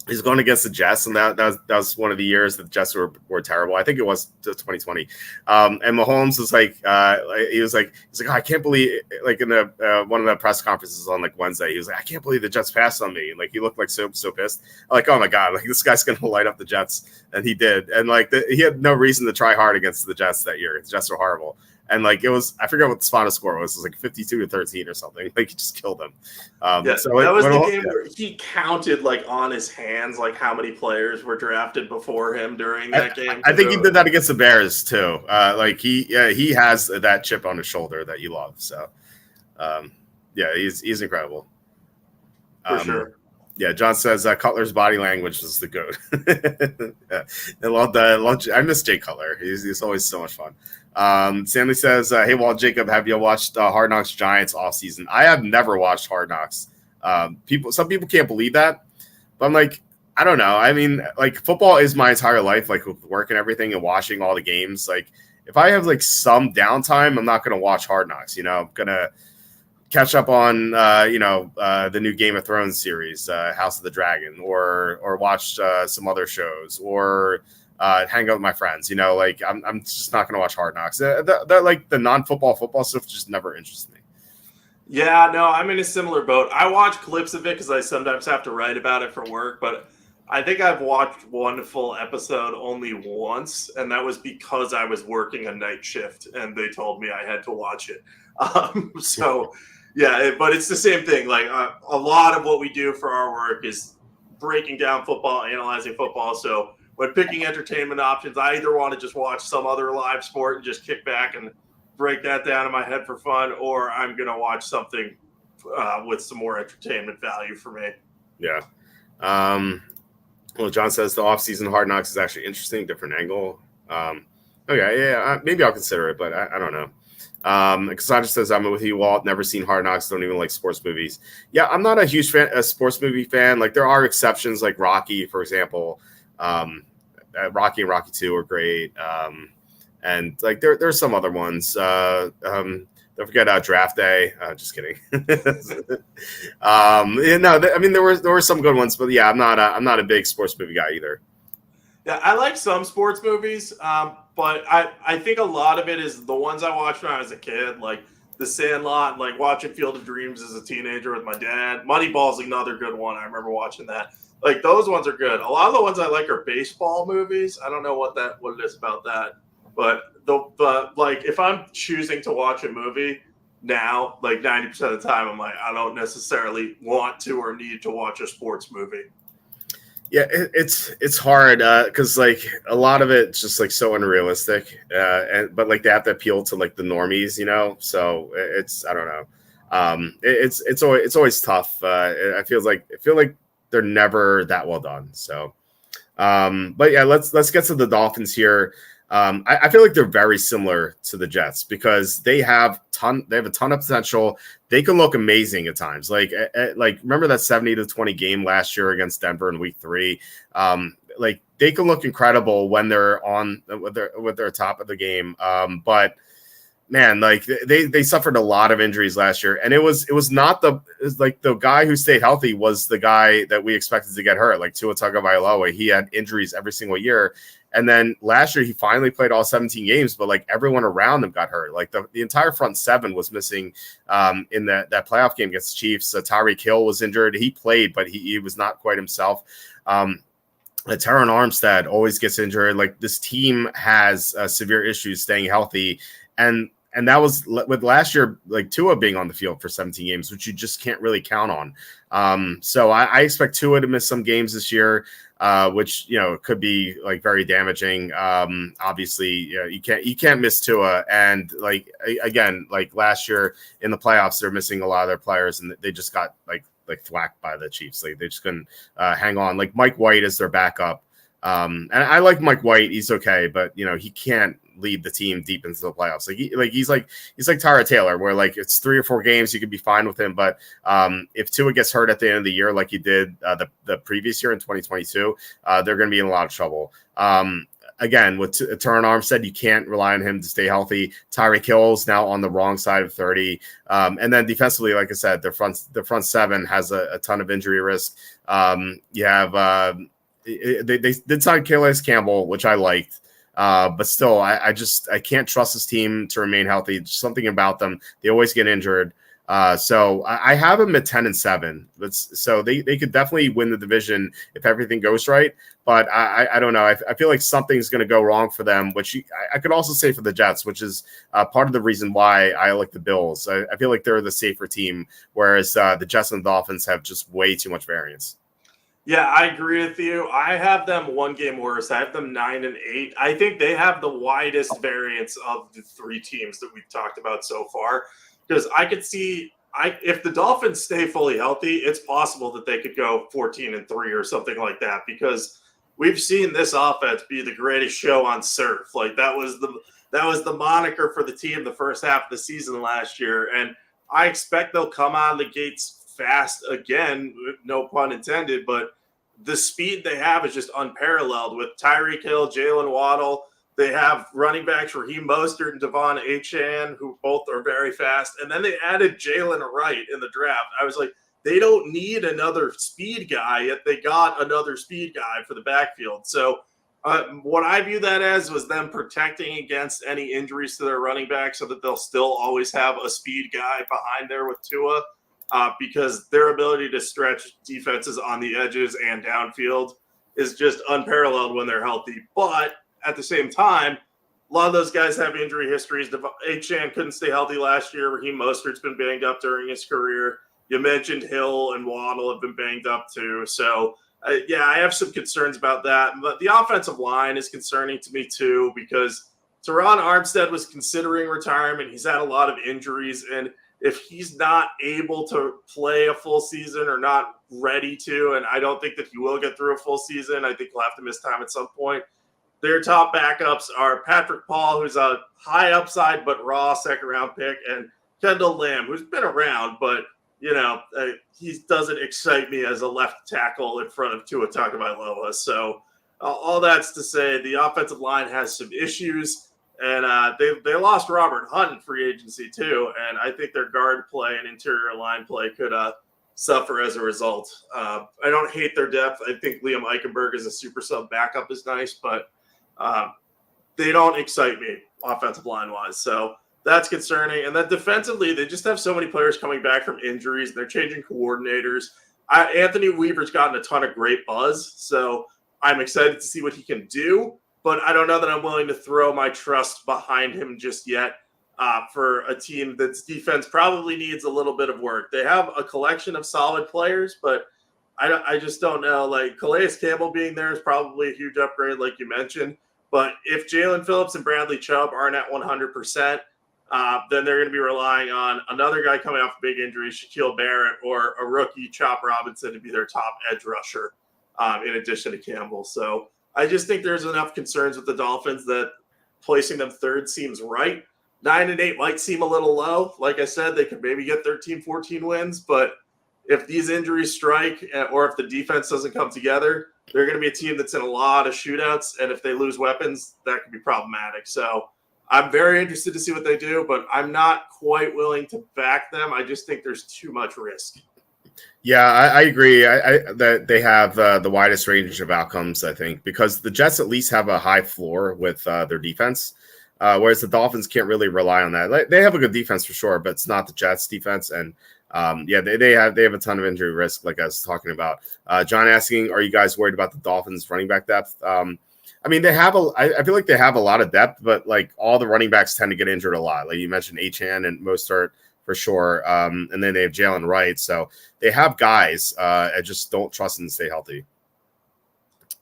he's going against the Jets, and that was one of the years that the Jets were terrible. I think it was 2020. And Mahomes was he was oh, I can't believe in the one of the press conferences on Wednesday, he was I can't believe the Jets passed on me. He looked so pissed. Oh my God, this guy's going to light up the Jets, and he did. And he had no reason to try hard against the Jets that year. The Jets were horrible. And it was, I forget what the final score was. It was 52-13 or something. He just killed them. So that was the game where he counted on his hands how many players were drafted before him during that game. I think he did that against the Bears too. He has that chip on his shoulder that you love. So he's incredible. For sure. Yeah, John says Cutler's body language was the GOAT. I miss Jay Cutler. He's always so much fun. Stanley says, hey, Walt, Jacob, have you watched Hard Knocks Giants all season? I have never watched Hard Knocks. Some people can't believe that, but I'm I don't know. I mean, like football is my entire life, like with work and everything and watching all the games. Like if I have like some downtime, I'm not going to watch Hard Knocks. I'm going to catch up on, the new Game of Thrones series, House of the Dragon, or watch some other shows, or hang out with my friends. Like I'm just not going to watch Hard Knocks. That like the non-football stuff just never interests me. Yeah, no, I'm in a similar boat. I watch clips of it because I sometimes have to write about it for work, but I think I've watched one full episode only once, and that was because I was working a night shift and they told me I had to watch it. So, yeah, but it's the same thing. Like a lot of what we do for our work is breaking down football, analyzing football. So, when picking entertainment options, I either want to just watch some other live sport and just kick back and break that down in my head for fun, or I'm going to watch something with some more entertainment value for me. Yeah. Well, John says the off-season Hard Knocks is actually interesting, different angle. Okay, yeah, maybe I'll consider it, but I don't know. Cassandra says, I'm with you, Walt. Never seen Hard Knocks. Don't even like sports movies. Yeah, I'm not a huge a sports movie fan. Like there are exceptions, like Rocky, for example. Rocky and Rocky 2 are great. And like there's some other ones. Don't forget Draft Day. Just kidding. I mean there were some good ones, but yeah, I'm not a big sports movie guy either. Yeah, I like some sports movies, but I think a lot of it is the ones I watched when I was a kid, like The Sandlot, like watching Field of Dreams as a teenager with my dad. Moneyball's another good one. I remember watching that. Like those ones are good. A lot of the ones I like are baseball movies. I don't know what it is about that. But like if I'm choosing to watch a movie now, like 90% of the time, I'm like, I don't necessarily want to or need to watch a sports movie. Yeah, it's hard because like a lot of it's just like so unrealistic, but like they have to appeal to like the normies, So it's I don't know. It's always tough. I feel like they're never that well done. So, but yeah, let's get to the Dolphins here. I feel like they're very similar to the Jets because they have a ton of potential. They can look amazing at times. Like remember that 70-20 game last year against Denver in week 3. Like they can look incredible when they're on with their top of the game. But man, like they suffered a lot of injuries last year, and it was not the guy who stayed healthy was the guy that we expected to get hurt. Like Tua Tagovailoa, he had injuries every single year. And then last year, he finally played all 17 games, but like everyone around him got hurt. Like the entire front seven was missing in that playoff game against the Chiefs. Tyreek Hill was injured. He played, but he was not quite himself. Teron Armstead always gets injured. Like this team has severe issues staying healthy. And that was with last year, like Tua being on the field for 17 games, which you just can't really count on. So I expect Tua to miss some games this year. Which could be like very damaging. Obviously, you can't miss Tua, and like again, like last year in the playoffs, they're missing a lot of their players, and they just got like thwacked by the Chiefs. Like they just couldn't hang on. Like Mike White is their backup, and I like Mike White. He's okay, but he can't lead the team deep into the playoffs. He's like Tyrod Taylor, where like it's 3 or 4 games you could be fine with him, but if Tua gets hurt at the end of the year, like he did the previous year in 2022, they're going to be in a lot of trouble. Again, with Teron Armstead, you can't rely on him to stay healthy. Tyreek Hill's now on the wrong side of 30, and then defensively, like I said, the front seven has a ton of injury risk. You have they did sign Calais Campbell, which I liked. But still, I can't trust this team to remain healthy. Just something about them. They always get injured. So I have them at 10-7. So they could definitely win the division if everything goes right. But I don't know. I feel like something's going to go wrong for them, which I could also say for the Jets, which is part of the reason why I like the Bills. I feel like they're the safer team, whereas the Jets and the Dolphins have just way too much variance. Yeah, I agree with you. I have them 1 game worse. I have them 9-8. I think they have the widest variance of the 3 teams that we've talked about so far. Because I could see, if the Dolphins stay fully healthy, it's possible that they could go 14-3 or something like that. Because we've seen this offense be the greatest show on surf. Like that was the moniker for the team the first half of the season last year, and I expect they'll come out of the gates fast again. No pun intended, but the speed they have is just unparalleled with Tyreek Hill, Jalen Waddle. They have running backs Raheem Mostert and Devon Achane, who both are very fast. And then they added Jalen Wright in the draft. I was like, they don't need another speed guy, yet they got another speed guy for the backfield. So what I view that as was them protecting against any injuries to their running back so that they'll still always have a speed guy behind there with Tua because their ability to stretch defenses on the edges and downfield is just unparalleled when they're healthy. But at the same time, a lot of those guys have injury histories. Achane couldn't stay healthy last year. Raheem Mostert's been banged up during his career. You mentioned Hill and Waddle have been banged up too. So, I have some concerns about that. But the offensive line is concerning to me too because Teron Armstead was considering retirement. He's had a lot of injuries. And if he's not able to play a full season or not ready to, and I don't think that he will get through a full season, I think he'll have to miss time at some point. Their top backups are Patrick Paul, who's a high upside but raw second-round pick, and Kendall Lamb, who's been around, but he doesn't excite me as a left tackle in front of Tua Tagovailoa. So all that's to say the offensive line has some issues, and they lost Robert Hunt in free agency too, and I think their guard play and interior line play could suffer as a result. I don't hate their depth. I think Liam Eichenberg as a super sub backup is nice, but they don't excite me offensive line wise. So that's concerning. And then defensively, they just have so many players coming back from injuries. They're changing coordinators. Anthony Weaver's gotten a ton of great buzz. So I'm excited to see what he can do, but I don't know that I'm willing to throw my trust behind him just yet for a team that's defense probably needs a little bit of work. They have a collection of solid players, but I just don't know. Like Calais Campbell being there is probably a huge upgrade, like you mentioned. But if Jalen Phillips and Bradley Chubb aren't at 100%, then they're going to be relying on another guy coming off a big injury, Shaquille Barrett, or a rookie, Chop Robinson, to be their top edge rusher in addition to Campbell. So I just think there's enough concerns with the Dolphins that placing them third seems right. 9-8 might seem a little low. Like I said, they could maybe get 13, 14 wins, but if these injuries strike or if the defense doesn't come together, they're going to be a team that's in a lot of shootouts. And if they lose weapons, that could be problematic. So I'm very interested to see what they do, but I'm not quite willing to back them. I just think there's too much risk. Yeah, I agree. That they have the widest range of outcomes, I think, because the Jets at least have a high floor with their defense, whereas the Dolphins can't really rely on that. They have a good defense for sure, but it's not the Jets' defense. And they have a ton of injury risk, like I was talking about. John asking, are you guys worried about the Dolphins' running back depth? I mean, I feel like they have a lot of depth, but like all the running backs tend to get injured a lot. Like you mentioned, Achane and Mostert for sure, and then they have Jalen Wright, so they have guys. I just don't trust them to stay healthy.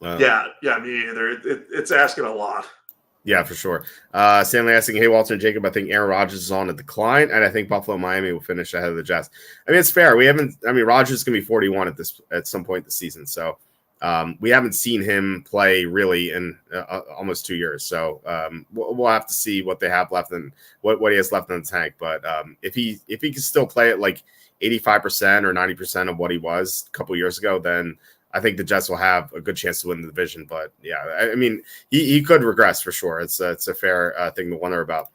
Me either. It's asking a lot. Yeah, for sure. Stanley asking, hey, Walter and Jacob, I think Aaron Rodgers is on a decline, and I think Buffalo and Miami will finish ahead of the Jets. I mean, it's fair. Rodgers is going to be 41 at some point this season, so we haven't seen him play really in almost 2 years. So we'll have to see what they have left and what he has left in the tank. But if he can still play at like 85% or 90% of what he was a couple years ago, then I think the Jets will have a good chance to win the division. But yeah, I mean, he could regress for sure. It's a fair thing to wonder about.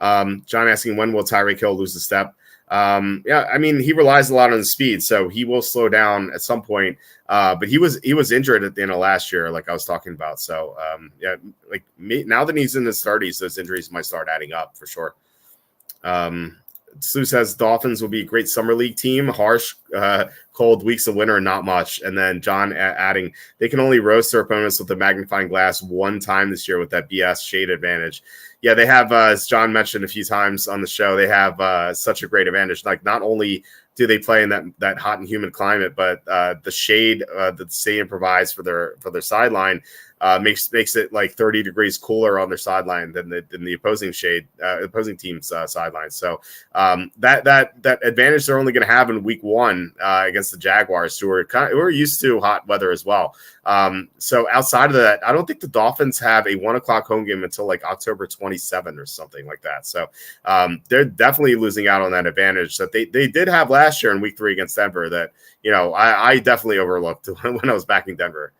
John asking, when will Tyreek Hill lose the step? I mean, he relies a lot on the speed, so he will slow down at some point. But he was injured at the end of last year, like I was talking about. So now that he's in his 30s, those injuries might start adding up for sure. Sue says Dolphins will be a great summer league team. Harsh, cold weeks of winter and not much. And then John adding, they can only roast their opponents with a magnifying glass one time this year with that BS shade advantage. Yeah, they have, as John mentioned a few times on the show, they have such a great advantage. Like, not only do they play in that hot and humid climate, but the shade that the stadium provides for their sideline makes it like 30 degrees cooler on their sideline than the opposing team's sideline. So that advantage they're only going to have in week 1 against the Jaguars, who are used to hot weather as well. So outside of that, I don't think the Dolphins have a 1 o'clock home game until like October 27 or something like that. So they're definitely losing out on that advantage that they did have last year in week 3 against Denver that, I definitely overlooked when I was backing Denver.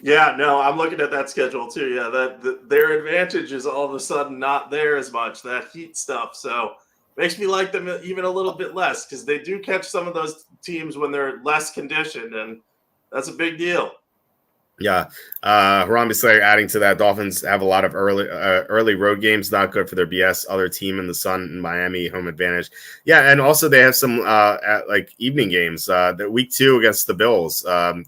Yeah, no, I'm looking at that schedule too. Yeah, their advantage is all of a sudden not there as much, that heat stuff. So makes me like them even a little bit less because they do catch some of those teams when they're less conditioned, and that's a big deal. Yeah. Harami Slayer adding to that, Dolphins have a lot of early road games, not good for their BS. Other team in the sun in Miami, home advantage. Yeah, and also they have some like evening games. The week 2 against the Bills,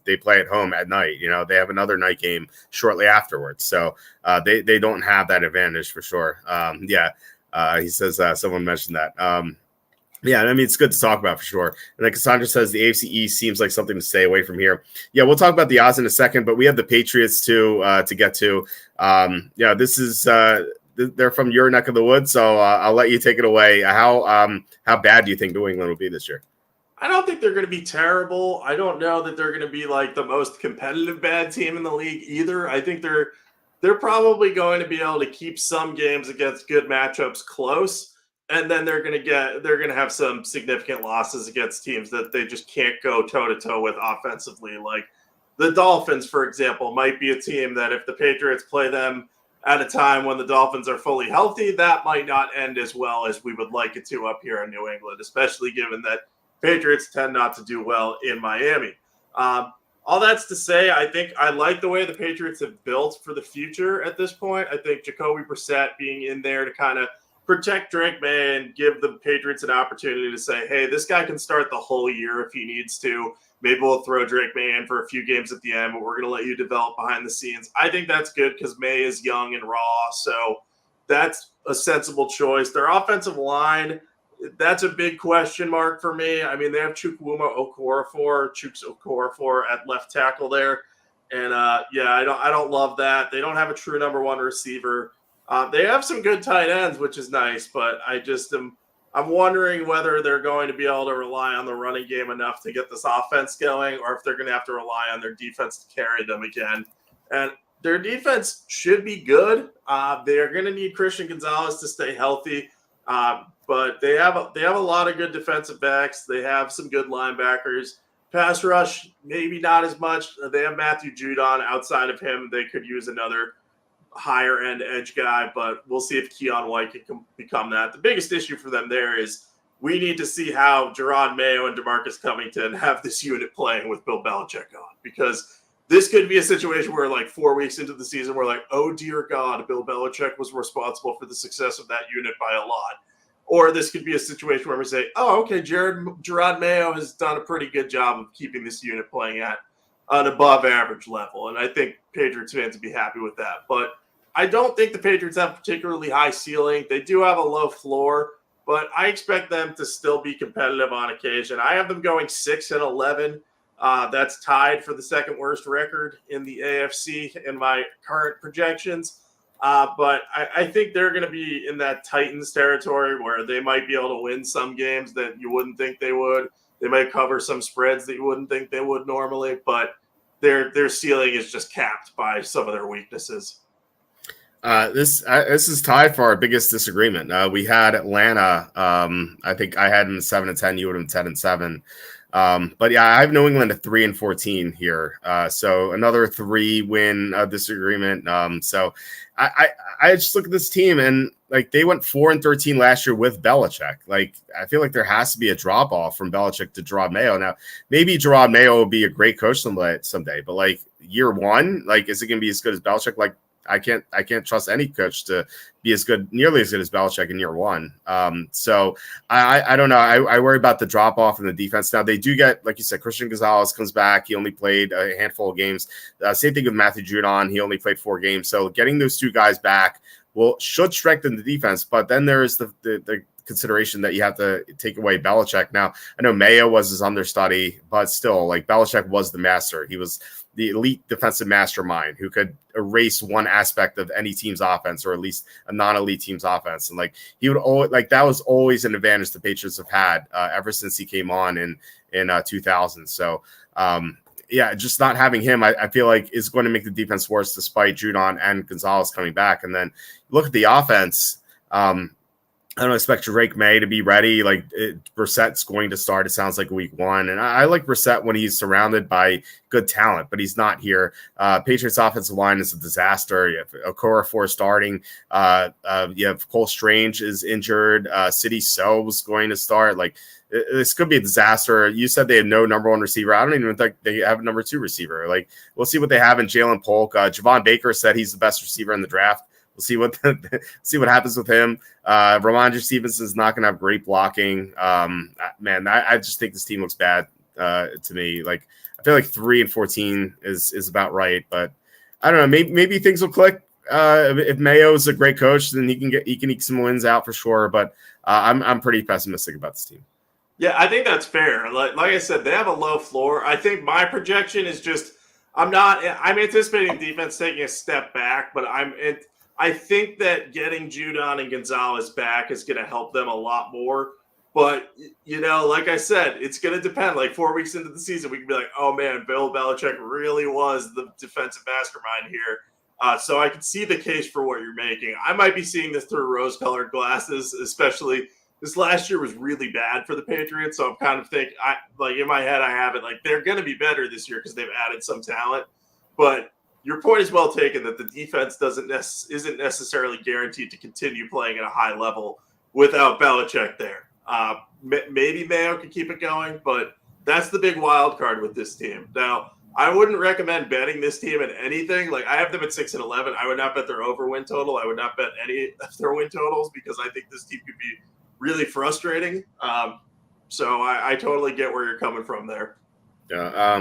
they play at home at night. They have another night game shortly afterwards. So they don't have that advantage for sure. He says someone mentioned that. Yeah, I mean, it's good to talk about for sure. And like Cassandra says, the AFC East seems like something to stay away from here. Yeah, we'll talk about the odds in a second, but we have the Patriots to get to. This is they're from your neck of the woods, so I'll let you take it away. How bad do you think New England will be this year? I don't think they're going to be terrible. I don't know that they're going to be like the most competitive bad team in the league either. I think they're probably going to be able to keep some games against good matchups close. And then they're going to have some significant losses against teams that they just can't go toe-to-toe with offensively. Like the Dolphins, for example, might be a team that if the Patriots play them at a time when the Dolphins are fully healthy, that might not end as well as we would like it to up here in New England, especially given that Patriots tend not to do well in Miami. All that's to say, I think I like the way the Patriots have built for the future at this point. I think Jacoby Brissett being in there to kind of protect Drake May and give the Patriots an opportunity to say, hey, this guy can start the whole year if he needs to. Maybe we'll throw Drake May in for a few games at the end, but we're going to let you develop behind the scenes. I think that's good because May is young and raw, so that's a sensible choice. Their offensive line, that's a big question mark for me. I mean, they have Chukwuma Okorafor at left tackle there. And, I don't love that. They don't have a true number 1 receiver. They have some good tight ends, which is nice, but I'm wondering whether they're going to be able to rely on the running game enough to get this offense going, or if they're going to have to rely on their defense to carry them again. And their defense should be good. They're going to need Christian Gonzalez to stay healthy, but they have a lot of good defensive backs. They have some good linebackers. Pass rush, maybe not as much. They have Matthew Judon. Outside of him, they could use another higher end edge guy, but we'll see if Keon White can become that. The biggest issue for them there is we need to see how Gerard Mayo and DeMarcus Covington have this unit playing with Bill Belichick on, because this could be a situation where like 4 weeks into the season, we're like, oh dear God, Bill Belichick was responsible for the success of that unit by a lot. Or this could be a situation where we say, oh, okay, Gerard Mayo has done a pretty good job of keeping this unit playing at an above average level. And I think Patriots fans would be happy with that. But I don't think the Patriots have particularly high ceiling. They do have a low floor, but I expect them to still be competitive on occasion. I have them going 6-11. That's tied for the second worst record in the AFC in my current projections. But I think they're going to be in that Titans territory where they might be able to win some games that you wouldn't think they would. They might cover some spreads that you wouldn't think they would normally, but their ceiling is just capped by some of their weaknesses. This is tied for our biggest disagreement. We had Atlanta. I think I had them 7-10. You had them 10-7. But yeah, I have New England at 3-14 here. So another 3-win disagreement. So I just look at this team and like they went 4-13 last year with Belichick. Like I feel like there has to be a drop off from Belichick to Gerard Mayo. Now maybe Gerard Mayo will be a great coach someday, but like year 1, like is it going to be as good as Belichick? Like I can't trust any coach to be nearly as good as Belichick in year 1. So I don't know. I worry about the drop off in the defense. Now they do get, like you said, Christian Gonzalez comes back. He only played a handful of games. Same thing with Matthew Judon. He only played 4 games. So getting those 2 guys back should strengthen the defense. But then there is the consideration that you have to take away Belichick. Now, I know Mayo was his understudy, but still, like Belichick was the master. He was the elite defensive mastermind who could erase one aspect of any team's offense, or at least a non-elite team's offense. And like he would always, like that was always an advantage the Patriots have had ever since he came on in 2000. So yeah, just not having him, I feel like is going to make the defense worse, despite Judon and Gonzalez coming back. And then look at the offense. I don't expect Drake May to be ready. Like Brissett's going to start, it sounds like, week 1. And I like Brissett when he's surrounded by good talent, but he's not here. Patriots offensive line is a disaster. You have Okorafor starting. You have Cole Strange is injured. City So's going to start. Like this could be a disaster. You said they have no number 1 receiver. I don't even think they have a number 2 receiver. Like we'll see what they have in Jalen Polk. Javon Baker said he's the best receiver in the draft. We'll see what happens with him. Ramondre Stevenson's not going to have great blocking. Man, I just think this team looks bad to me. Like I feel like 3-14 is about right, but I don't know. Maybe things will click. If Mayo's a great coach, then he can eke some wins out for sure. But I'm pretty pessimistic about this team. Yeah, I think that's fair. Like I said, they have a low floor. I think my projection is just I'm anticipating defense taking a step back, but I think that getting Judon and Gonzalez back is going to help them a lot more. But, like I said, it's going to depend. Like 4 weeks into the season, we can be like, oh, man, Bill Belichick really was the defensive mastermind here. So I can see the case for what you're making. I might be seeing this through rose-colored glasses, especially this last year was really bad for the Patriots. So I'm kind of thinking, in my head, I have it like they're going to be better this year because they've added some talent. But your point is well taken that the defense isn't necessarily guaranteed to continue playing at a high level without Belichick there. Maybe Mayo can keep it going, but that's the big wild card with this team. Now, I wouldn't recommend betting this team at anything. Like I have them at 6-11. I would not bet their over win total. I would not bet any of their win totals because I think this team could be really frustrating. So I totally get where you're coming from there. Yeah.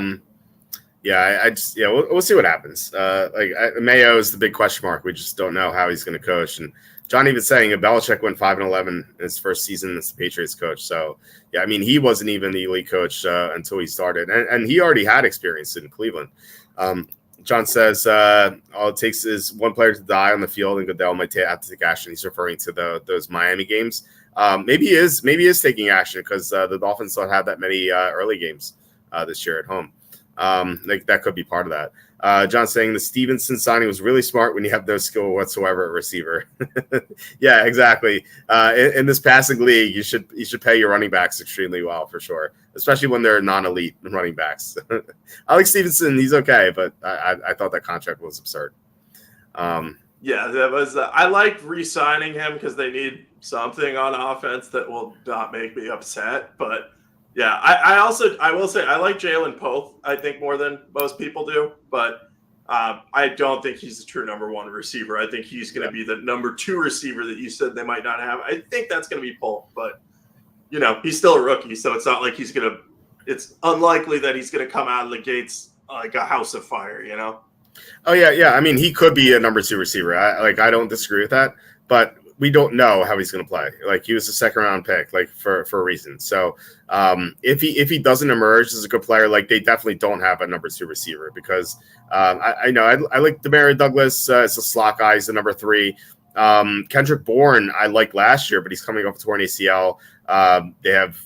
We'll see what happens. Mayo is the big question mark. We just don't know how he's going to coach. And John even saying if Belichick went 5-11 in his first season as the Patriots coach. So yeah, I mean he wasn't even the elite coach until he started, and he already had experience in Cleveland. John says all it takes is one player to die on the field, and Goodell might have to take action. He's referring to those Miami games. Maybe he is taking action because the Dolphins don't have that many early games this year at home. That could be part of that. John saying the Stevenson signing was really smart when you have no skill whatsoever at receiver. Yeah, exactly. In this passing league, you should pay your running backs extremely well for sure, especially when they're non-elite running backs. I like Stevenson; he's okay, but I thought that contract was absurd. Yeah, that was. I liked re-signing him because they need something on offense that will not make me upset, but. Yeah, I will say I like Jalen Polk, I think, more than most people do, but I don't think he's the true number 1 receiver. I think he's going to be the number 2 receiver that you said they might not have. I think that's going to be Polk, but he's still a rookie, so it's not like it's unlikely that he's going to come out of the gates like a house of fire, Oh yeah. I mean, he could be a number 2 receiver. I don't disagree with that, but we don't know how he's going to play. Like he was a 2nd round pick, like for a reason. So if he doesn't emerge as a good player, like they definitely don't have a number 2 receiver because I like Demario Douglas as a slot guy. He's the number 3. Kendrick Bourne I liked last year, but he's coming off a torn ACL. They have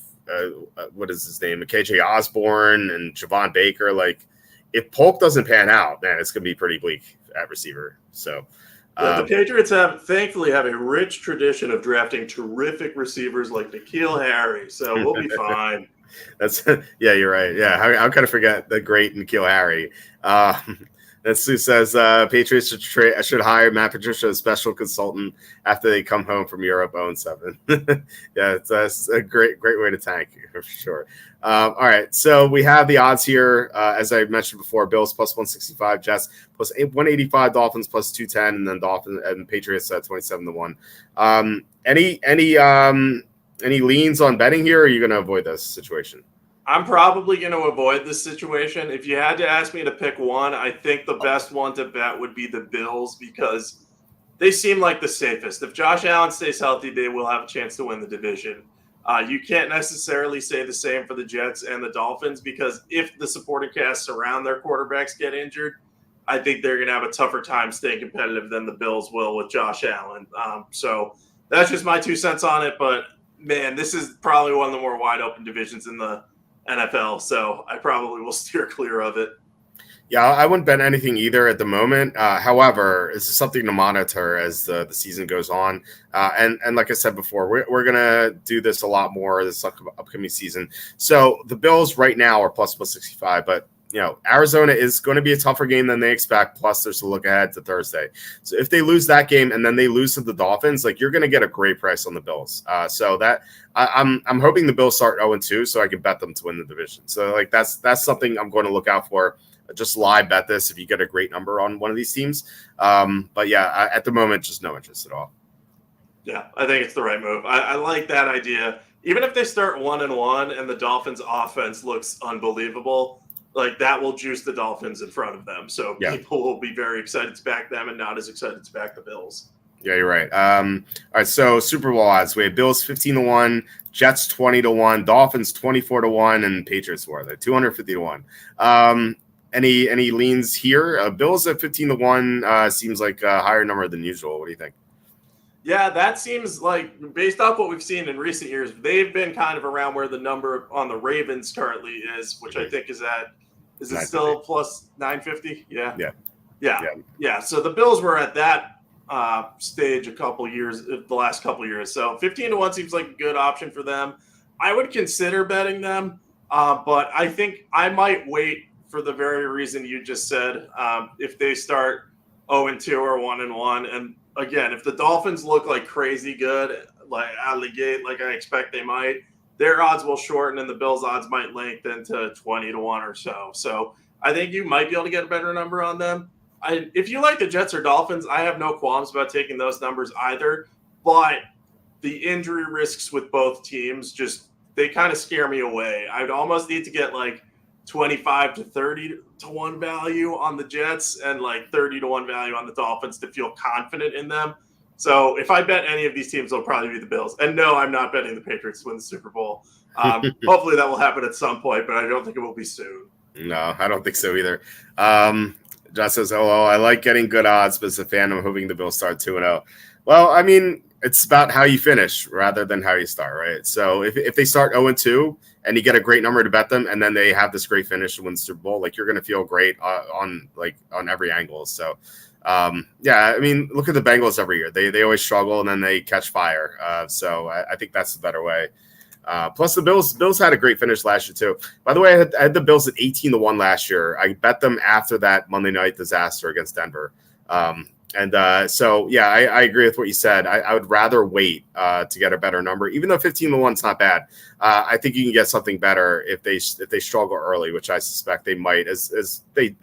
what is his name? KJ Osborne and Javon Baker. Like if Polk doesn't pan out, man, it's going to be pretty bleak at receiver. So. The Patriots thankfully have a rich tradition of drafting terrific receivers like N'Keal Harry, so we'll be fine. You're right. Yeah, how can I forget the great N'Keal Harry? That Sue says Patriots should hire Matt Patricia as special consultant after they come home from Europe 0-7. Yeah, it's a great way to tank for sure. All right, so we have the odds here. As I mentioned before, Bills plus 165, Jets plus 185, Dolphins plus 210, and then Dolphins and Patriots at 27-1. Any leans on betting here, or are you going to avoid this situation? I'm probably going to avoid this situation. If you had to ask me to pick one, I think the best one to bet would be the Bills because they seem like the safest. If Josh Allen stays healthy, they will have a chance to win the division. You can't necessarily say the same for the Jets and the Dolphins because if the supporting cast around their quarterbacks get injured, I think they're going to have a tougher time staying competitive than the Bills will with Josh Allen. So that's just my 2 cents on it. But, man, this is probably one of the more wide open divisions in the NFL. So I probably will steer clear of it. Yeah, I wouldn't bet anything either at the moment. However, this is something to monitor as the season goes on. And like I said before, we're going to do this a lot more this upcoming season. So the Bills right now are plus 65, but Arizona is going to be a tougher game than they expect. Plus, there's a look ahead to Thursday. So if they lose that game and then they lose to the Dolphins, you're going to get a great price on the Bills. So that I'm hoping the Bills start 0-2 so I can bet them to win the division. So that's something I'm going to look out for. Just live bet this if you get a great number on one of these teams. But yeah, at the moment, just no interest at all. Yeah, I think it's the right move. I like that idea. Even if they start 1-1 and the Dolphins offense looks unbelievable, that will juice the Dolphins in front of them. So people will be very excited to back them and not as excited to back the Bills. Yeah, you're right. All right, so Super Bowl odds. We have Bills 15-1, Jets 20-1, Dolphins 24-1, and Patriots 250-1. Any leans here? Bills at 15-1 seems like a higher number than usual. What do you think? Yeah, that seems like, based off what we've seen in recent years, they've been kind of around where the number on the Ravens currently is, which I think is it still plus 950? Yeah. So the Bills were at that stage the last couple years. So 15-1 seems like a good option for them. I would consider betting them, but I think I might wait for the very reason you just said. If they start 0-2 or 1-1, and again, if the Dolphins look like crazy good, out of the gate, like I expect they might, their odds will shorten and the Bills' odds might lengthen to 20-1 or so. So I think you might be able to get a better number on them. If you like the Jets or Dolphins, I have no qualms about taking those numbers either. But the injury risks with both teams they kind of scare me away. I'd almost need to get 25 to 30-1 value on the Jets and 30-1 value on the Dolphins to feel confident in them. So if I bet any of these teams, it'll probably be the Bills. And no, I'm not betting the Patriots to win the Super Bowl. Hopefully that will happen at some point, but I don't think it will be soon. No, I don't think so either. John says, I like getting good odds, but as a fan, I'm hoping the Bills start 2-0. Well, I mean, it's about how you finish rather than how you start, right? So if they start 0-2 and you get a great number to bet them, and then they have this great finish to win the Super Bowl, you're going to feel great on every angle. So, I mean, look at the Bengals every year. They always struggle and then they catch fire. So I think that's the better way. Plus the Bills had a great finish last year too. By the way, I had the Bills at 18-1 last year. I bet them after that Monday night disaster against Denver. I agree with what you said. I would rather wait to get a better number, even though 15-1 is not bad. I think you can get something better if they struggle early, which I suspect they might. As they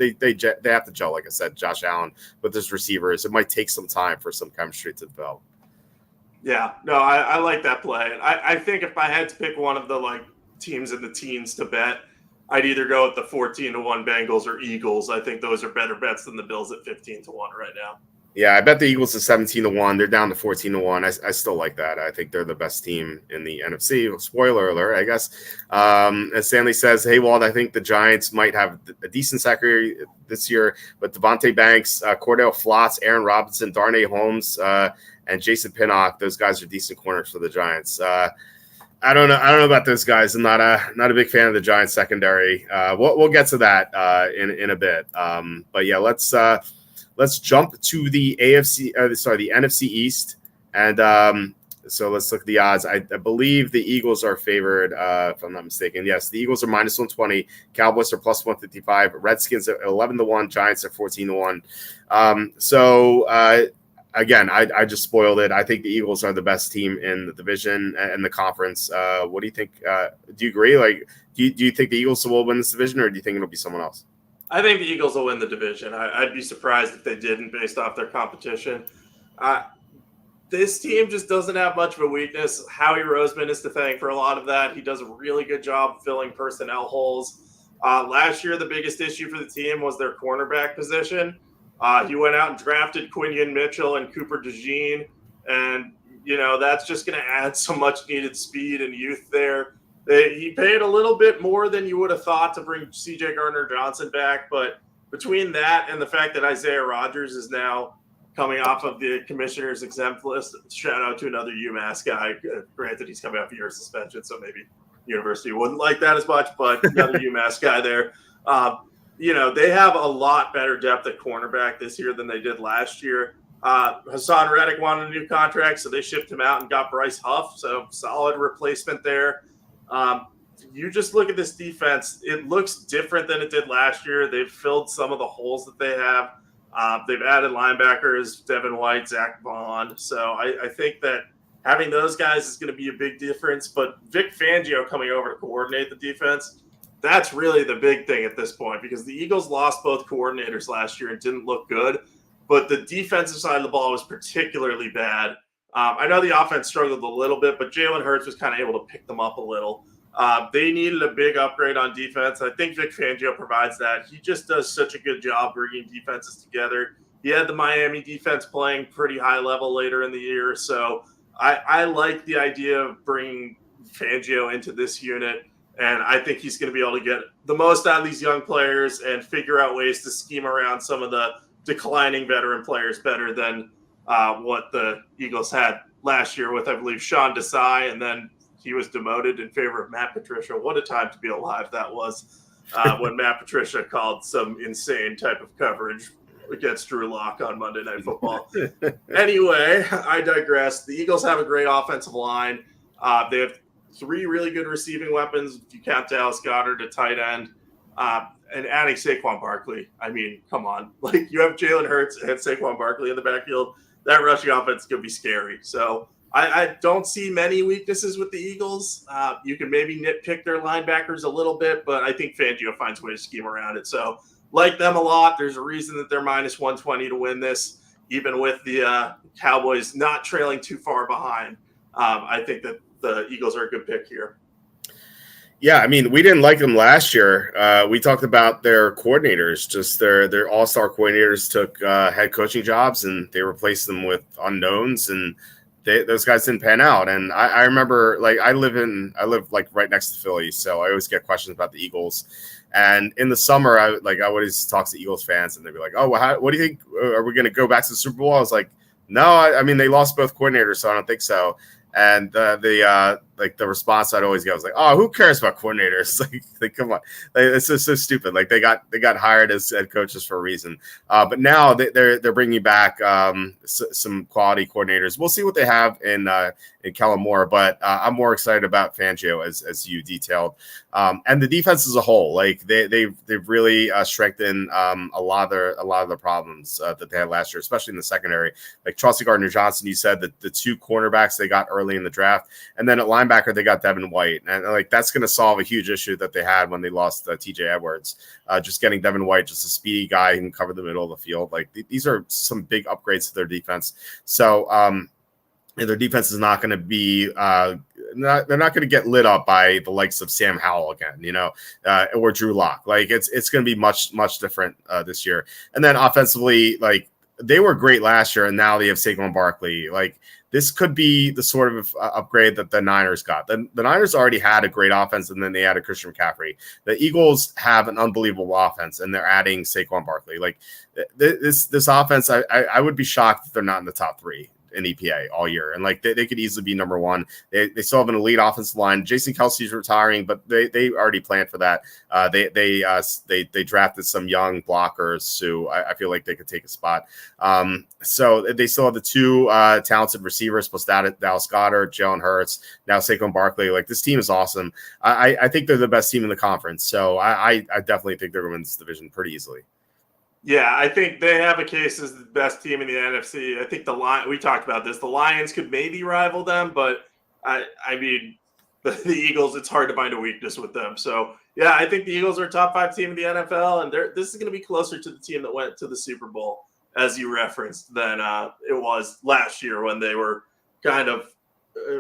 have to gel, like I said, Josh Allen with his receivers. It might take some time for some chemistry to develop. Yeah, no, I like that play. I think if I had to pick one of the teams in the teens to bet, I'd either go with the 14-1 Bengals or Eagles. I think those are better bets than the Bills at 15-1 right now. Yeah, I bet the Eagles at 17-1. They're down to 14-1. I still like that. I think they're the best team in the NFC. Spoiler alert, I guess. As Stanley says, hey, Walt, I think the Giants might have a decent secondary this year, but Devontae Banks, Cordell Flotz, Aaron Robinson, Darnay Holmes, and Jason Pinnock, those guys are decent corners for the Giants. I don't know about those guys. I'm not a big fan of the Giants secondary. We'll get to that in a bit. But yeah, let's jump to the the NFC East, and so let's look at the odds. I believe the Eagles are favored, if I'm not mistaken. Yes, the Eagles are minus 120. Cowboys are plus 155. Redskins at 11-1. Giants are 14-1. Again, I just spoiled it. I think the Eagles are the best team in the division and the conference. What do you think? Do you agree? Do you think the Eagles will win this division, or do you think it'll be someone else? I think the Eagles will win the division. I'd be surprised if they didn't based off their competition. This team just doesn't have much of a weakness. Howie Roseman is to thank for a lot of that. He does a really good job filling personnel holes. Last year, the biggest issue for the team was their cornerback position. He went out and drafted Quinion Mitchell and Cooper DeJean, and that's just going to add so much needed speed and youth there. He paid a little bit more than you would have thought to bring C.J. Gardner-Johnson back, but between that and the fact that Isaiah Rodgers is now coming off of the commissioner's exempt list, shout out to another UMass guy. Granted, he's coming off a year of suspension, so maybe university wouldn't like that as much, but another UMass guy there. They have a lot better depth at cornerback this year than they did last year. Hassan Reddick wanted a new contract, so they shipped him out and got Bryce Huff, so solid replacement there. You just look at this defense, it looks different than it did last year. They've filled some of the holes that they have. They've added linebackers, Devin White, Zach Vaughn. So I think that having those guys is going to be a big difference. But Vic Fangio coming over to coordinate the defense, that's really the big thing at this point, because the Eagles lost both coordinators last year and didn't look good. But the defensive side of the ball was particularly bad. I know the offense struggled a little bit, but Jalen Hurts was kind of able to pick them up a little. They needed a big upgrade on defense. I think Vic Fangio provides that. He just does such a good job bringing defenses together. He had the Miami defense playing pretty high level later in the year. So I like the idea of bringing Fangio into this unit. And I think he's going to be able to get the most out of these young players and figure out ways to scheme around some of the declining veteran players better than what the Eagles had last year with, I believe, Sean Desai, and then he was demoted in favor of Matt Patricia. What a time to be alive that was when Matt Patricia called some insane type of coverage against Drew Lock on Monday Night Football. Anyway, I digress. The Eagles have a great offensive line. They have 3 really good receiving weapons, if you count Dallas Goedert at tight end, and adding Saquon Barkley. I mean, come on. Like, you have Jalen Hurts and Saquon Barkley in the backfield. That rushing offense is going to be scary. So I don't see many weaknesses with the Eagles. You can maybe nitpick their linebackers a little bit, but I think Fangio finds a way to scheme around it. So like them a lot. There's a reason that they're minus 120 to win this, even with the Cowboys not trailing too far behind. I think that the Eagles are a good pick here. Yeah, I mean, we didn't like them last year. We talked about their coordinators, just their all-star coordinators took head coaching jobs and they replaced them with unknowns, and those guys didn't pan out. And I remember, like, I live like right next to Philly, so I always get questions about the Eagles. And in the summer, I always talk to Eagles fans, and they'd be like, "Oh, well, what do you think? Are we going to go back to the Super Bowl?" I was like, "No, I mean, they lost both coordinators, so I don't think so." And the response I'd always get was like, "Oh, who cares about coordinators? like come on, it's just so stupid. Like they got hired as head coaches for a reason." But now they're bringing back some quality coordinators. We'll see what they have in Kellen Moore, but I'm more excited about Fangio as you detailed, and the defense as a whole. Like they've really strengthened a lot of the problems that they had last year, especially in the secondary. Like Chauncey Gardner-Johnson, you said that the 2 cornerbacks they got early in the draft, and then at linebacker they got Devin White, and like that's going to solve a huge issue that they had when they lost TJ Edwards. Just getting Devin White, just a speedy guy who can cover the middle of the field. Like these are some big upgrades to their defense. So their defense is not going to be they're not going to get lit up by the likes of Sam Howell again, or Drew Lock. Like it's going to be much different this year. And then offensively, like they were great last year, and now they have Saquon Barkley. Like this could be the sort of upgrade that the Niners got. The Niners already had a great offense, and then they added Christian McCaffrey. The Eagles have an unbelievable offense, and they're adding Saquon Barkley. Like this offense, I would be shocked if they're not in the top 3 in EPA all year. And like they could easily be number 1. They still have an elite offensive line. Jason Kelsey's retiring, but they already planned for that. They drafted some young blockers who I feel like they could take a spot. So they still have the 2 talented receivers plus Dallas Goedert, Jalen Hurts, now Saquon Barkley. Like this team is awesome. I think they're the best team in the conference. So I definitely think they're going to win this division pretty easily. Yeah, I think they have a case as the best team in the NFC. I think we talked about this. The Lions could maybe rival them, but I mean, the Eagles, it's hard to find a weakness with them. So, yeah, I think the Eagles are a top 5 team in the NFL, and this is going to be closer to the team that went to the Super Bowl, as you referenced, than it was last year when they were kind of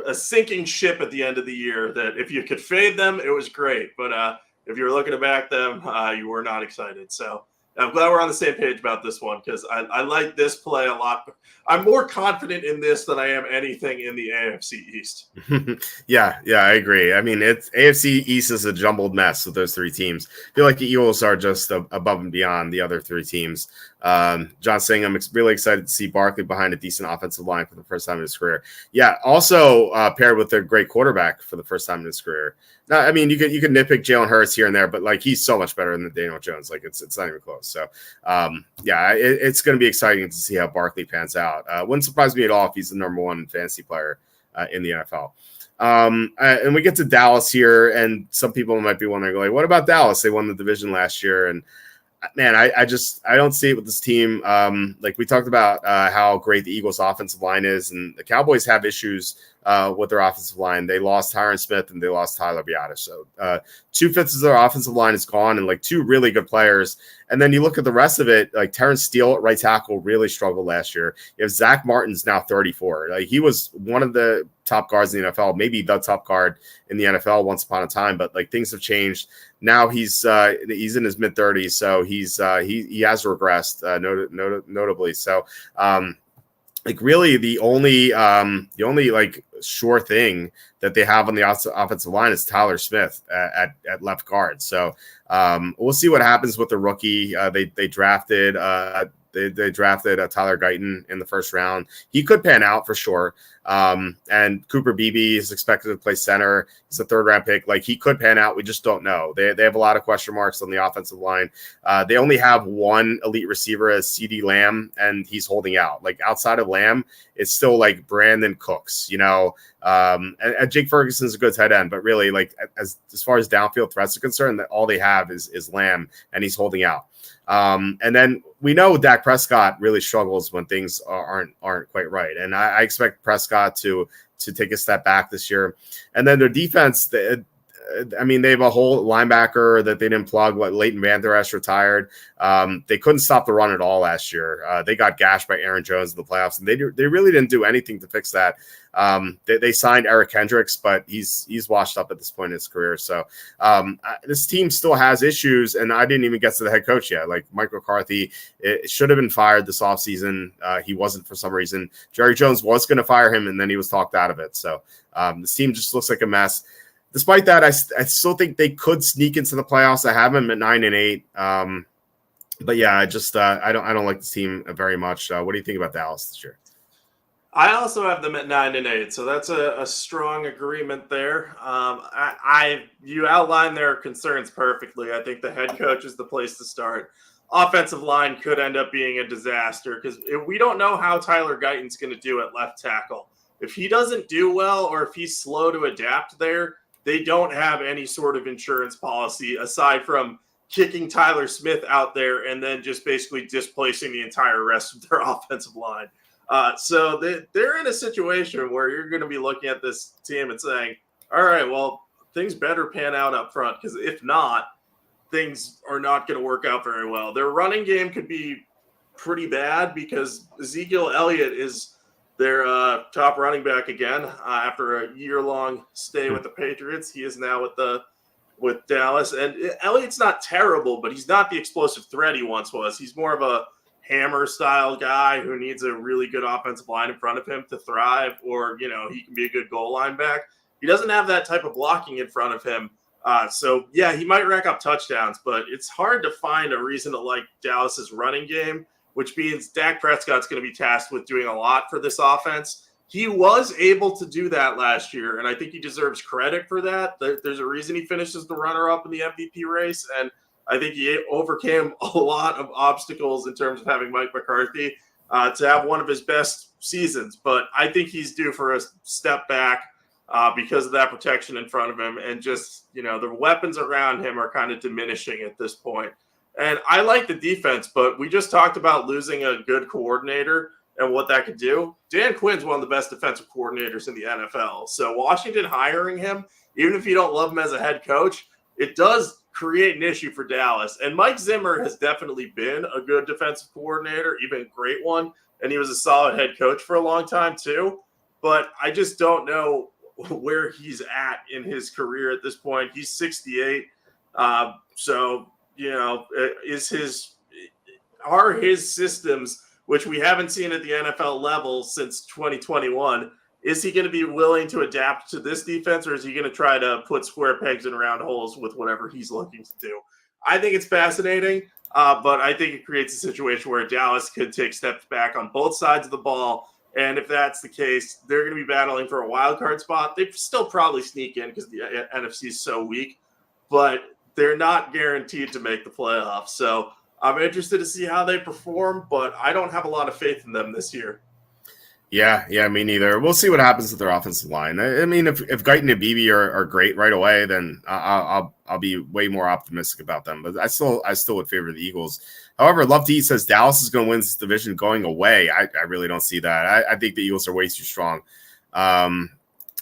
a sinking ship at the end of the year that if you could fade them, it was great. But if you were looking to back them, you were not excited. So, I'm glad we're on the same page about this one because I like this play a lot. I'm more confident in this than I am anything in the AFC East. Yeah, I agree. I mean, it's AFC East is a jumbled mess with those three teams. I feel like the Eagles are just above and beyond the other three teams. John saying I'm really excited to see Barkley behind a decent offensive line for the first time in his career. Yeah, also paired with a great quarterback for the first time in his career. Now, I mean, you could nitpick Jalen Hurts here and there, but like he's so much better than Daniel Jones. Like it's not even close. So it's going to be exciting to see how Barkley pans out. Wouldn't surprise me at all if he's the number one fantasy player in the NFL. And we get to Dallas here, and some people might be wondering, like, what about Dallas? They won the division last year, and man, I don't see it with this team. Like we talked about how great the Eagles' offensive line is, and the Cowboys have issues with their offensive line. They lost Tyron Smith and they lost Tyler Biadasz. So 2/5 of their offensive line is gone, and like two really good players. And then you look at the rest of it, like Terrence Steele at right tackle really struggled last year. You have Zach Martin's now 34. Like he was one of the top guards in the NFL, maybe the top guard in the NFL once upon a time, but like things have changed. Now he's in his mid 30s, so he has regressed notably. So like really the only like sure thing that they have on the offensive line is Tyler Smith at left guard. So we'll see what happens with the rookie. They drafted Tyler Guyton in the first round. He could pan out for sure. And Cooper Beebe is expected to play center. He's a 3rd round pick. Like he could pan out. We just don't know. They have a lot of question marks on the offensive line. They only have one elite receiver as CeeDee Lamb, and he's holding out. Like outside of Lamb, it's still like Brandon Cooks, and Jake Ferguson's a good tight end, but really like as far as downfield threats are concerned, that all they have is Lamb, and he's holding out. And then we know Dak Prescott really struggles when things aren't quite right. And I expect Prescott to take a step back this year. And then their defense, they have a whole linebacker that they didn't plug. Leighton Vander Esch retired. They couldn't stop the run at all last year. They got gashed by Aaron Jones in the playoffs, and they really didn't do anything to fix that. They signed Eric Hendricks, but he's washed up at this point in his career. So this team still has issues, and I didn't even get to the head coach yet. Like Mike McCarthy, it should have been fired this offseason. He wasn't for some reason. Jerry Jones was going to fire him, and then he was talked out of it. So this team just looks like a mess. Despite that, I still think they could sneak into the playoffs. I have them at 9-8. But yeah, I don't like this team very much. What do you think about Dallas this year? I also have them at 9-8, so that's a strong agreement there. You outlined their concerns perfectly. I think the head coach is the place to start. Offensive line could end up being a disaster because we don't know how Tyler Guyton's going to do at left tackle. If he doesn't do well or if he's slow to adapt there, they don't have any sort of insurance policy aside from kicking Tyler Smith out there and then just basically displacing the entire rest of their offensive line. So they're in a situation where you're going to be looking at this team and saying, all right, well, things better pan out up front because if not, things are not going to work out very well. Their running game could be pretty bad because Ezekiel Elliott is their top running back again after a year-long stay with the Patriots. He is now with Dallas. And Elliott's not terrible, but he's not the explosive threat he once was. He's more of a hammer-style guy who needs a really good offensive line in front of him to thrive, or, he can be a good goal line back. He doesn't have that type of blocking in front of him. So, yeah, he might rack up touchdowns, but it's hard to find a reason to like Dallas's running game, which means Dak Prescott's going to be tasked with doing a lot for this offense. He was able to do that last year, and I think he deserves credit for that. There's a reason he finishes the runner-up in the MVP race, and I think he overcame a lot of obstacles in terms of having Mike McCarthy to have one of his best seasons. But I think he's due for a step back because of that protection in front of him, and just, the weapons around him are kind of diminishing at this point. And I like the defense, but we just talked about losing a good coordinator and what that could do. Dan Quinn's one of the best defensive coordinators in the NFL. So Washington hiring him, even if you don't love him as a head coach, it does create an issue for Dallas. And Mike Zimmer has definitely been a good defensive coordinator, even a great one. And he was a solid head coach for a long time too. But I just don't know where he's at in his career at this point. He's 68. So, is are his systems, which we haven't seen at the NFL level since 2021. Is he going to be willing to adapt to this defense, or is he going to try to put square pegs in round holes with whatever he's looking to do? I think it's fascinating, but I think it creates a situation where Dallas could take steps back on both sides of the ball. And if that's the case, they're going to be battling for a wild card spot. They still probably sneak in because the NFC is so weak, but they're not guaranteed to make the playoffs. So I'm interested to see how they perform, but I don't have a lot of faith in them this year. Yeah, me neither. We'll see what happens with their offensive line. I mean, if Guyton and Beebe are great right away, then I'll be way more optimistic about them. But I still would favor the Eagles. However, Love to Eat says Dallas is going to win this division going away. I really don't see that. I think the Eagles are way too strong.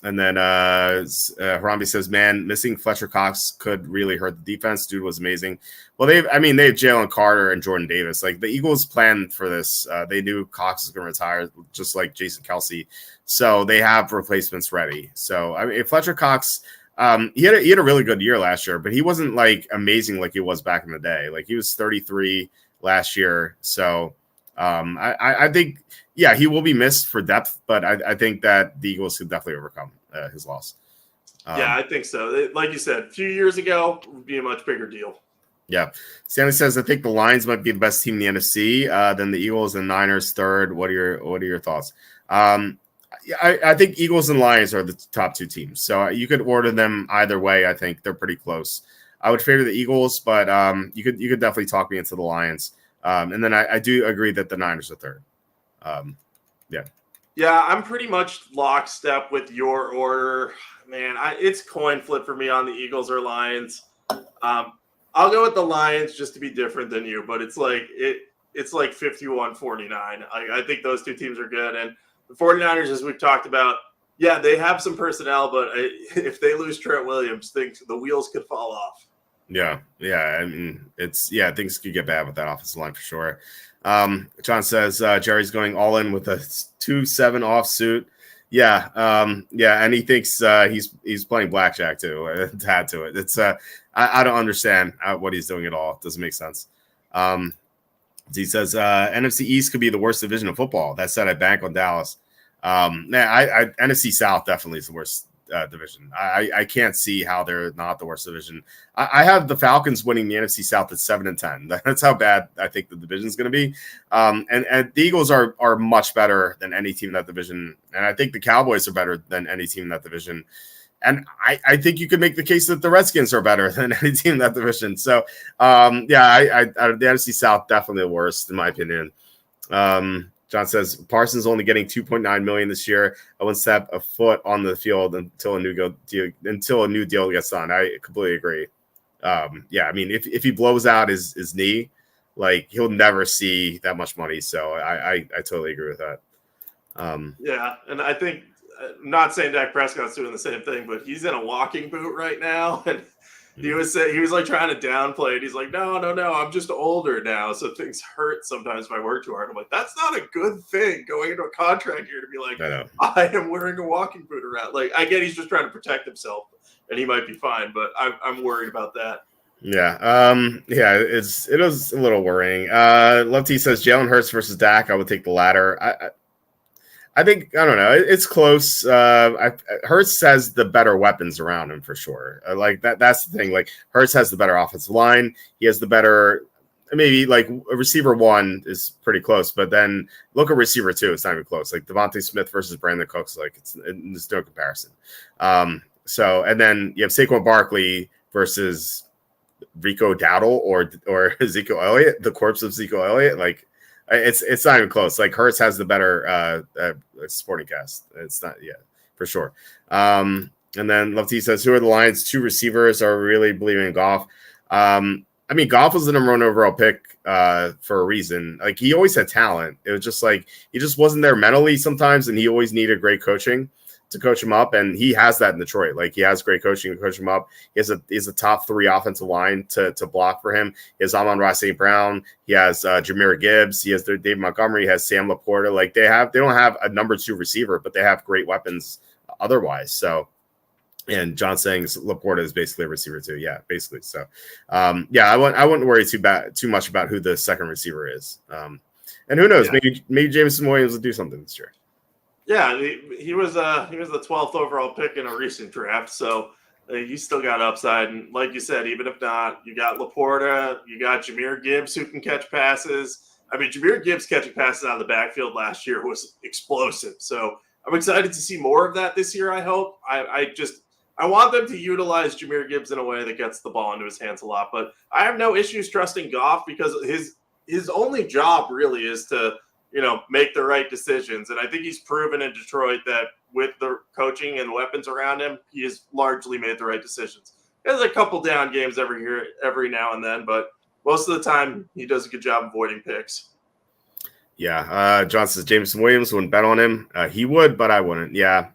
And then Harambe says, man, missing Fletcher Cox could really hurt the defense. Dude was amazing. Well, they have Jalen Carter and Jordan Davis. Like, the Eagles planned for this. They knew Cox was going to retire, just like Jason Kelsey. So they have replacements ready. So, I mean, Fletcher Cox, he had a really good year last year, but he wasn't, like, amazing like he was back in the day. Like, he was 33 last year. So I think, yeah, he will be missed for depth, but I think that the Eagles could definitely overcome his loss. Yeah, I think so. Like you said, a few years ago, it would be a much bigger deal. Yeah. Stanley says, I think the Lions might be the best team in the NFC, then the Eagles and Niners third. What are your thoughts? I think Eagles and Lions are the top two teams. So you could order them either way. I think they're pretty close. I would favor the Eagles, but you could definitely talk me into the Lions. And then I do agree that the Niners are third. Yeah, I'm pretty much lockstep with your order. Man, it's coin flip for me on the Eagles or Lions. I'll go with the Lions just to be different than you, but it's like 51-49. I think those two teams are good. And the 49ers, as we've talked about, yeah, they have some personnel, but if they lose Trent Williams, the wheels could fall off. Yeah. I mean, things could get bad with that offensive line for sure. John says Jerry's going all in with a 2-7 offsuit. Yeah, and he thinks he's playing blackjack too. To add to it, it's I don't understand what he's doing at all. It doesn't make sense. He says NFC East could be the worst division of football. That said, I bank on Dallas. NFC South definitely is the worst division. I can't see how they're not the worst division. I have the Falcons winning the NFC South at 7-10. That's how bad I think the division is going to be. And the Eagles are much better than any team in that division, and I think the Cowboys are better than any team in that division. And I think you could make the case that the Redskins are better than any team in that division. So, the NFC South definitely the worst in my opinion. John says Parsons only getting $2.9 million this year. I wouldn't step a foot on the field until a new deal gets done. I completely agree. I mean, if he blows out his knee, like, he'll never see that much money. So I totally agree with that. And I think, I'm not saying Dak Prescott's doing the same thing, but he's in a walking boot right now, and he was like trying to downplay it. He's like, no, I'm just older now, so things hurt sometimes if I work too hard. I'm like, that's not a good thing going into a contract here to be like, I am wearing a walking boot around. Like, I get he's just trying to protect himself, and he might be fine, but I'm worried about that. It was a little worrying. Love T says Jalen Hurts versus Dak. I would take the latter. I think, I don't know. It's close. Hurts has the better weapons around him for sure. Like that's the thing. Like, Hurts has the better offensive line. He has the better, maybe like a receiver 1 is pretty close, but then look at receiver 2. It's not even close. Like Devontae Smith versus Brandon Cooks. Like, there's no comparison. So, and then you have Saquon Barkley versus Rico Dowdle or Ezekiel Elliott, the corpse of Ezekiel Elliott. Like, it's not even close. Like, Hurts has the better supporting cast. It's not, for sure. And then Love T says, who are the Lions' 2 receivers are really believing in Goff? I mean, Goff was the number 1 overall pick for a reason. Like, he always had talent. It was just like he just wasn't there mentally sometimes, and he always needed great coaching to coach him up, and he has that in Detroit. Like, he has great coaching to coach him up. He has a top 3 offensive line to block for him. He has Amon-Ra St. Brown. He has Jahmyr Gibbs. He has David Montgomery. He has Sam Laporta. Like, they don't have a number 2 receiver, but they have great weapons otherwise. So And John saying Laporta is basically a receiver too. Yeah, basically. So, I wouldn't worry too much about who the second receiver is. And who knows? Maybe Jameson Williams will do something this year. Yeah, he was the 12th overall pick in a recent draft, so he's still got upside. And like you said, even if not, you got Laporta, you got Jahmyr Gibbs who can catch passes. I mean, Jahmyr Gibbs catching passes out of the backfield last year was explosive. So I'm excited to see more of that this year. I hope. I want them to utilize Jahmyr Gibbs in a way that gets the ball into his hands a lot. But I have no issues trusting Goff because his only job really is to make the right decisions. And I think he's proven in Detroit that with the coaching and weapons around him, he has largely made the right decisions. There's a couple down games every now and then, but most of the time he does a good job avoiding picks. Yeah. John says Jameson Williams wouldn't bet on him. He would, but I wouldn't. Yeah.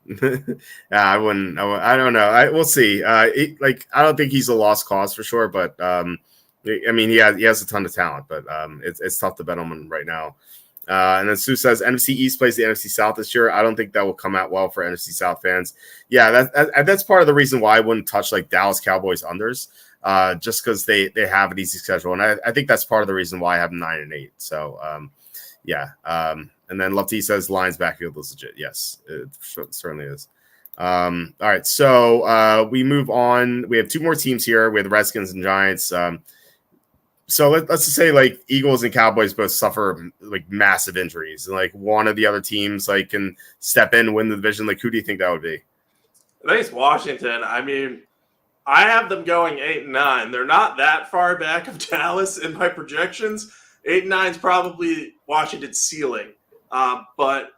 I wouldn't. I don't know. We'll see. I don't think he's a lost cause for sure, but I mean, he has a ton of talent, but it's tough to bet on him right now. And then Sue says NFC East plays the NFC South this year. I don't think that will come out well for NFC South fans. Yeah, that's part of the reason why I wouldn't touch like Dallas Cowboys unders, just because they have an easy schedule, and I think that's part of the reason why I have 9-8. So and then Love T says Lions backfield is legit. Yes, it certainly is. All right, so we move on. We have two more teams here. We have the Redskins and Giants. So let's just say like Eagles and Cowboys both suffer like massive injuries, and like one of the other teams like can step in, win the division. Like, who do you think that would be? I think it's Washington. I mean, I have them going 8-9. They're not that far back of Dallas in my projections. 8-9 is probably Washington's ceiling, but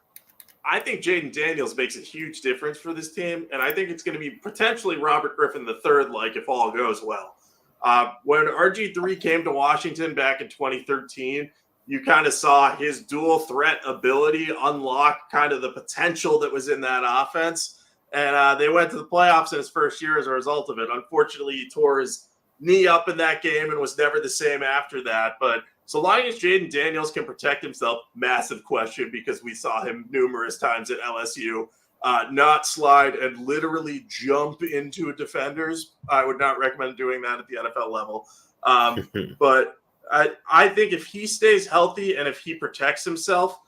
I think Jaden Daniels makes a huge difference for this team, and I think it's going to be potentially Robert Griffin III, like if all goes well. When RG3 came to Washington back in 2013, you kind of saw his dual threat ability unlock kind of the potential that was in that offense. And they went to the playoffs in his first year as a result of it. Unfortunately, he tore his knee up in that game and was never the same after that. But so long as Jaden Daniels can protect himself, massive question, because we saw him numerous times at LSU. Not slide and literally jump into defenders. I would not recommend doing that at the NFL level. But I think if he stays healthy and if he protects himself,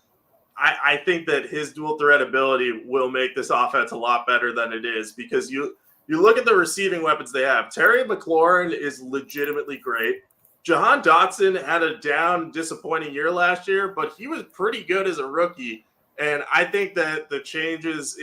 I think that his dual threat ability will make this offense a lot better than it is, because you look at the receiving weapons they have. Terry McLaurin is legitimately great. Jahan Dotson had a down, disappointing year last year, but he was pretty good as a rookie. And I think that the changes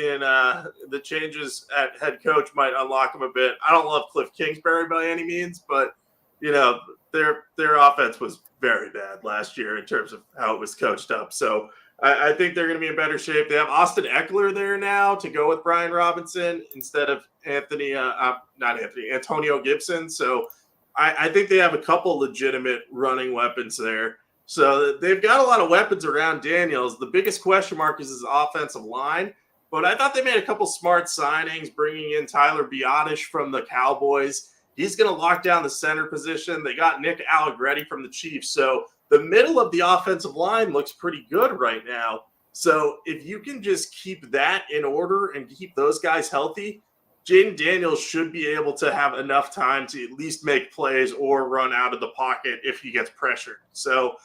at head coach might unlock him a bit. I don't love Cliff Kingsbury by any means, but their offense was very bad last year in terms of how it was coached up. So I think they're going to be in better shape. They have Austin Eckler there now to go with Brian Robinson instead of Antonio Gibson. So I think they have a couple legitimate running weapons there. So they've got a lot of weapons around Daniels. The biggest question mark is his offensive line. But I thought they made a couple smart signings, bringing in Tyler Biotish from the Cowboys. He's going to lock down the center position. They got Nick Allegretti from the Chiefs. So the middle of the offensive line looks pretty good right now. So if you can just keep that in order and keep those guys healthy, Jaden Daniels should be able to have enough time to at least make plays or run out of the pocket if he gets pressured. So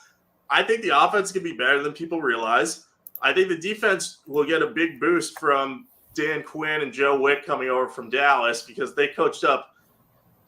I think the offense can be better than people realize. I think the defense will get a big boost from Dan Quinn and Joe Wick coming over from Dallas, because they coached up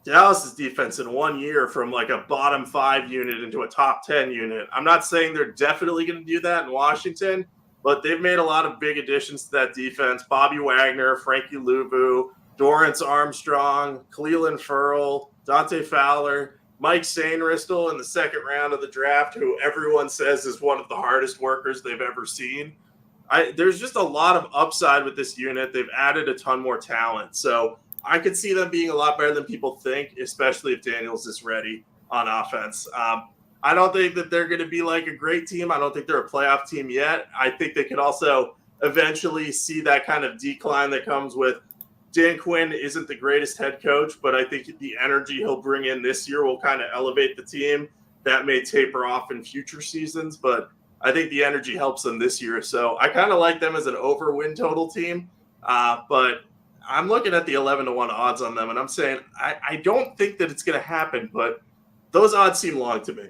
Dallas's defense in 1 year from like a bottom 5 unit into a top 10 unit. I'm not saying they're definitely going to do that in Washington, but they've made a lot of big additions to that defense. Bobby Wagner, Frankie Louvu, Dorrance Armstrong, Cleveland Ferrell, Dante Fowler, Mike Sainristil in the second round of the draft, who everyone says is one of the hardest workers they've ever seen. There's just a lot of upside with this unit. They've added a ton more talent. So I could see them being a lot better than people think, especially if Daniels is ready on offense. I don't think that they're going to be like a great team. I don't think they're a playoff team yet. I think they could also eventually see that kind of decline that comes with Dan Quinn isn't the greatest head coach, but I think the energy he'll bring in this year will kind of elevate the team. That may taper off in future seasons, but I think the energy helps them this year. So I kind of like them as an over win total team, but I'm looking at the 11-1 odds on them, and I'm saying I don't think that it's going to happen, but those odds seem long to me.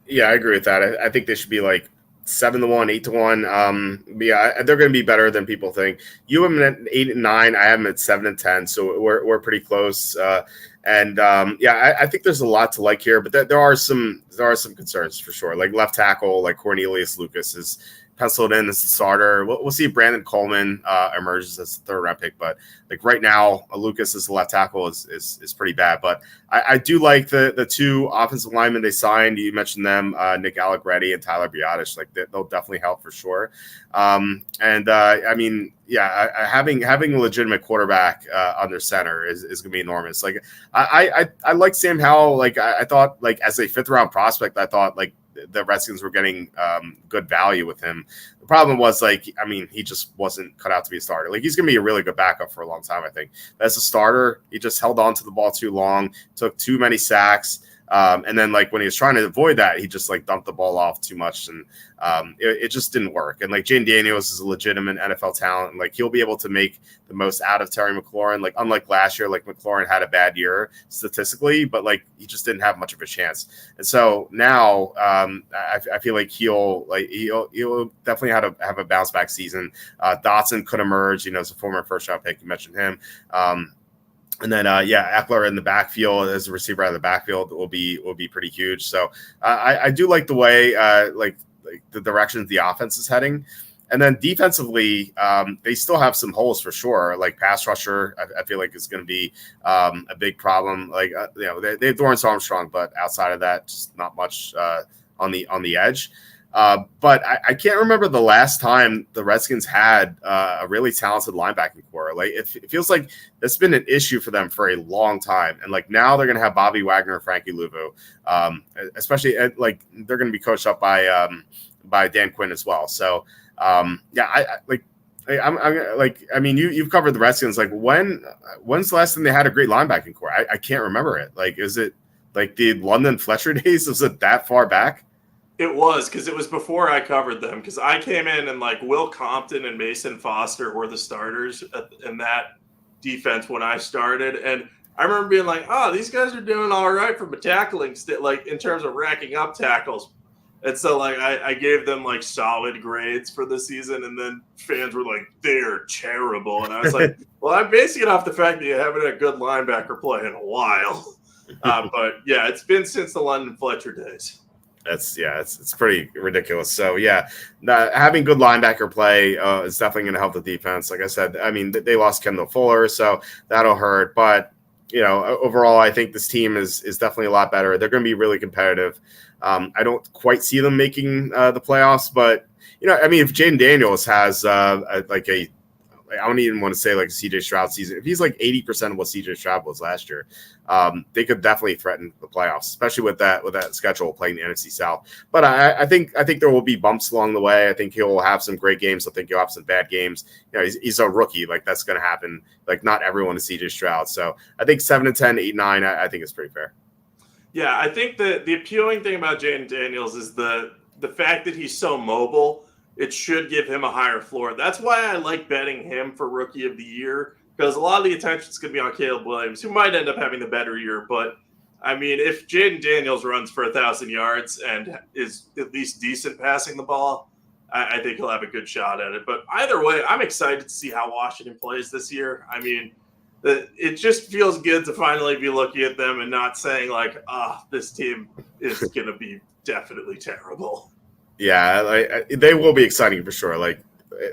Yeah, I agree with that. I think they should be like 7-1, 8-1. Yeah, they're going to be better than people think. You have them at 8-9. I have them at 7-10. So we're pretty close. I think there's a lot to like here, but there are some concerns for sure. Like left tackle, like Cornelius Lucas is penciled in as the starter. We'll see if Brandon Coleman emerges as the third round pick, but like right now, Lucas as the left tackle is pretty bad. But I do like the two offensive linemen they signed. You mentioned them, Nick Allegretti and Tyler Biadasz. Like they'll definitely help for sure. Having a legitimate quarterback under center is going to be enormous. Like I like Sam Howell. Like I thought, like as a 5th round prospect, I thought like the Redskins were getting good value with him. The problem was he just wasn't cut out to be a starter. Like he's going to be a really good backup for a long time, I think. As a starter, he just held on to the ball too long, took too many sacks. And then like when he was trying to avoid that, he just like dumped the ball off too much. And it just didn't work. And like Jane Daniels is a legitimate NFL talent. And like he'll be able to make the most out of Terry McLaurin. Like unlike last year, like McLaurin had a bad year statistically, but like he just didn't have much of a chance. And so now I feel like he'll definitely have a bounce back season. Dotson could emerge, as a former 1st round pick. You mentioned him. And then, Eckler in the backfield as a receiver out of the backfield will be pretty huge. So I do like the way the direction the offense is heading. And then defensively, they still have some holes for sure. Like pass rusher, I feel like is going to be a big problem. Like they have Dorrance Armstrong, but outside of that, just not much on the edge. But I can't remember the last time the Redskins had a really talented linebacking core. Like it feels like it's been an issue for them for a long time. And like now they're going to have Bobby Wagner and Frankie Louvu, especially like they're going to be coached up by Dan Quinn as well. So you've covered the Redskins. Like when's the last time they had a great linebacking core? I can't remember it. Like is it like the London Fletcher days? Was it that far back? It was, because it was before I covered them, because I came in and like Will Compton and Mason Foster were the starters in that defense when I started. And I remember being like, oh, these guys are doing all right from a tackling like in terms of racking up tackles. And so like I gave them like solid grades for the season, and then fans were like, they're terrible. And I was like, well, I'm basing it off the fact that you haven't had a good linebacker play in a while. But yeah, it's been since the London Fletcher days. It's pretty ridiculous. So having good linebacker play is definitely going to help the defense. Like I said, they lost Kendall Fuller, so that'll hurt. But overall, I think this team is definitely a lot better. They're going to be really competitive. I don't quite see them making the playoffs, but if Jaden Daniels has I don't even want to say like a CJ Stroud season. If he's like 80% of what CJ Stroud was last year, they could definitely threaten the playoffs, especially with that schedule playing the NFC South. But I think there will be bumps along the way. I think he'll have some great games. I think he'll have some bad games. He's a rookie. Like that's going to happen. Like not everyone is CJ Stroud. So I think 7-10, 8-9. I think it's pretty fair. Yeah, I think the appealing thing about Jaden Daniels is the fact that he's so mobile. It should give him a higher floor. That's why I like betting him for Rookie of the Year, because a lot of the attention is going to be on Caleb Williams, who might end up having the better year. But, if Jaden Daniels runs for 1,000 yards and is at least decent passing the ball, I think he'll have a good shot at it. But either way, I'm excited to see how Washington plays this year. It just feels good to finally be looking at them and not saying, like, this team is going to be definitely terrible. Yeah, they will be exciting for sure. Like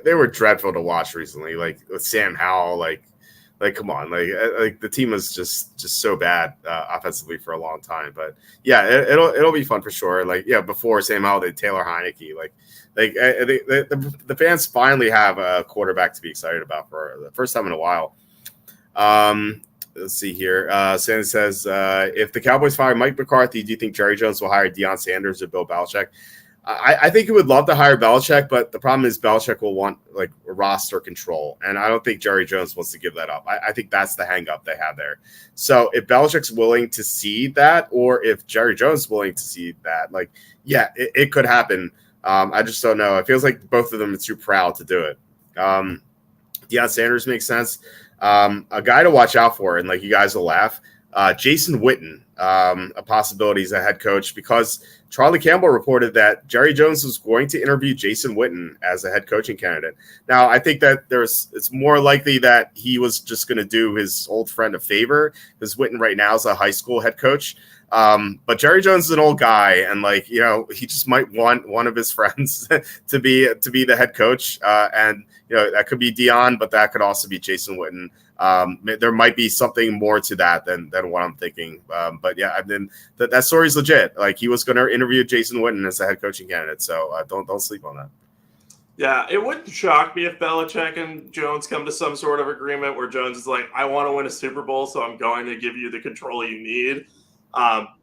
they were dreadful to watch recently. Like with Sam Howell, like come on, like the team was just so bad offensively for a long time. But yeah, it'll be fun for sure. Like before Sam Howell, they Taylor Heineke. The fans finally have a quarterback to be excited about for the first time in a while. Let's see here. Santa says, if the Cowboys fire Mike McCarthy, do you think Jerry Jones will hire Deion Sanders or Bill Belichick? I think he would love to hire Belichick, but the problem is Belichick will want like roster control, and I don't think Jerry Jones wants to give that up. I think that's the hang up they have there. So if Belichick's willing to cede that, or if Jerry Jones is willing to cede that, it could happen. I just don't know. It feels like both of them are too proud to do it. Deion Sanders makes sense. A guy to watch out for, and like you guys will laugh, Jason Witten, a possibility as a head coach, because Charlie Campbell reported that Jerry Jones was going to interview Jason Witten as a head coaching candidate. Now, I think that it's more likely that he was just going to do his old friend a favor, because Witten right now is a high school head coach. But Jerry Jones is an old guy, and like, you know, he just might want one of his friends to be the head coach. And you know, that could be Dion, but that could also be Jason Witten. There might be something more to that than what I'm thinking. But yeah, and then that story is legit. Like, he was going to interview Jason Witten as a head coaching candidate. So don't sleep on that. Yeah, it wouldn't shock me if Belichick and Jones come to some sort of agreement where Jones is like, I want to win a Super Bowl, so I'm going to give you the control you need.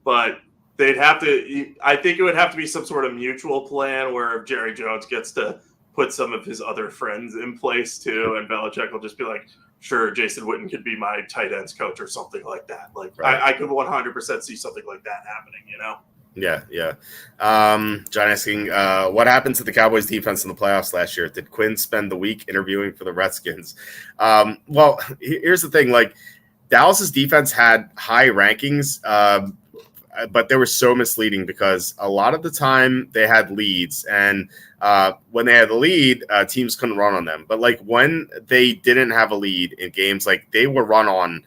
But they'd have to, I think it would have to be some sort of mutual plan where if Jerry Jones gets to put some of his other friends in place too, and Belichick will just be like, sure, Jason Witten could be my tight ends coach or something like that. Like, right. I could 100% see something like that happening, you know? Yeah. John asking, what happened to the Cowboys defense in the playoffs last year? Did Quinn spend the week interviewing for the Redskins? Well, here's the thing. Like, Dallas's defense had high rankings, but they were so misleading because a lot of the time they had leads, and when they had the lead, teams couldn't run on them. But like when they didn't have a lead in games, like they were run on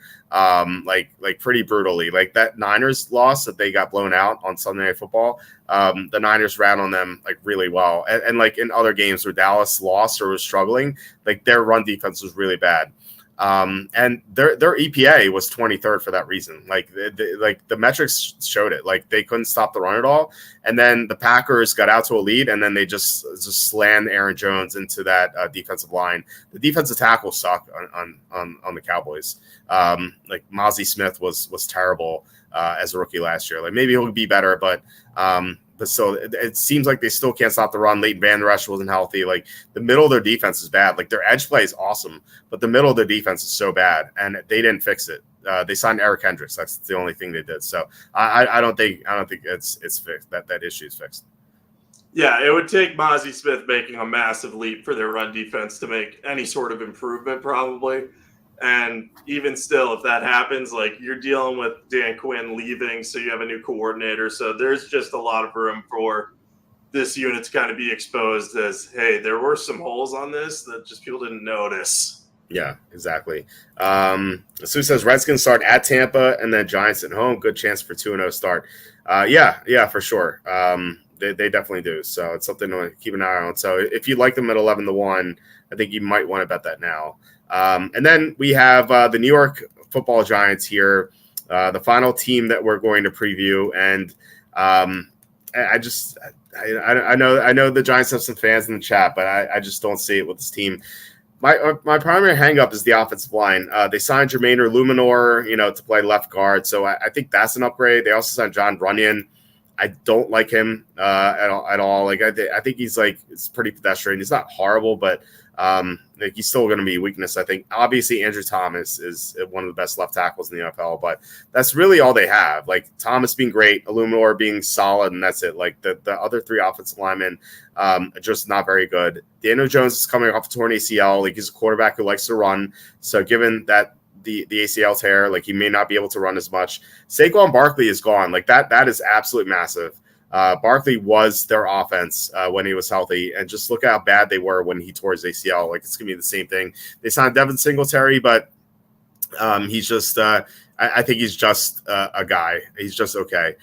like pretty brutally. Like that Niners loss that they got blown out on Sunday Night Football, the Niners ran on them like really well. And like in other games where Dallas lost or was struggling, like their run defense was really bad. And their EPA was 23rd for that reason. Like the metrics showed it. Like they couldn't stop the run at all. And then the Packers got out to a lead, and then they just slammed Aaron Jones into that defensive line. The defensive tackles suck on the Cowboys. Like Mozzie Smith was terrible as a rookie last year. Like maybe he'll be better, but so it seems like they still can't stop the run. Leighton Van Der Esch wasn't healthy. Like the middle of their defense is bad. Like their edge play is awesome, but the middle of their defense is so bad, and they didn't fix it. They signed Eric Hendricks. That's the only thing they did. So I don't think it's fixed. That issue is fixed. Yeah, it would take Mozzie Smith making a massive leap for their run defense to make any sort of improvement, probably. And even still, if that happens, like you're dealing with Dan Quinn leaving, so you have a new coordinator. So there's just a lot of room for this unit to kind of be exposed as, hey, there were some holes on this that just people didn't notice. Yeah, exactly. Sue says Redskins start at Tampa and then Giants at home. Good chance for 2-0 start. Yeah, for sure. They definitely do. So it's something to keep an eye on. So if you like them at 11-1, I think you might want to bet that now. And then we have the New York Football Giants here, the final team that we're going to preview. And I know the Giants have some fans in the chat, but I just don't see it with this team. My primary hang-up is the offensive line. They signed Jermaine Luminor, to play left guard, so I think that's an upgrade. They also signed John Runyon. I don't like him at all. Like I think he's like, it's pretty pedestrian. He's not horrible, but like he's still going to be a weakness. I think obviously Andrew Thomas is one of the best left tackles in the NFL, but that's really all they have. Like Thomas being great, Illuminor being solid, and that's it. Like the other three offensive linemen are just not very good. Daniel Jones is coming off a torn ACL. Like he's a quarterback who likes to run. So given that the ACL tear, like he may not be able to run as much. Saquon Barkley is gone. Like that is absolutely massive. Barkley was their offense when he was healthy, and just look how bad they were when he tore his ACL. Like it's gonna be the same thing. They signed Devin Singletary, but he's just I think he's just a guy. He's just okay.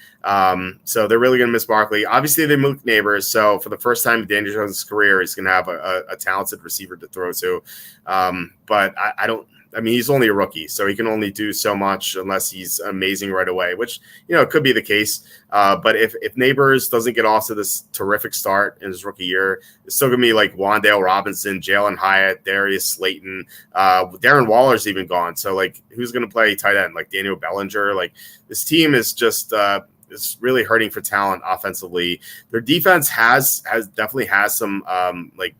So they're really gonna miss Barkley. Obviously, they moved Neighbors, so for the first time in Daniel Jones' career, he's gonna have a talented receiver to throw to. But I don't. I mean, he's only a rookie, so he can only do so much unless he's amazing right away, which, could be the case. But if Neighbors doesn't get off to this terrific start in his rookie year, it's still going to be like Wan'Dale Robinson, Jalen Hyatt, Darius Slayton, Darren Waller's even gone. So, like, who's going to play tight end? Like Daniel Bellinger? Like, this team is just it's really hurting for talent offensively. Their defense has definitely some like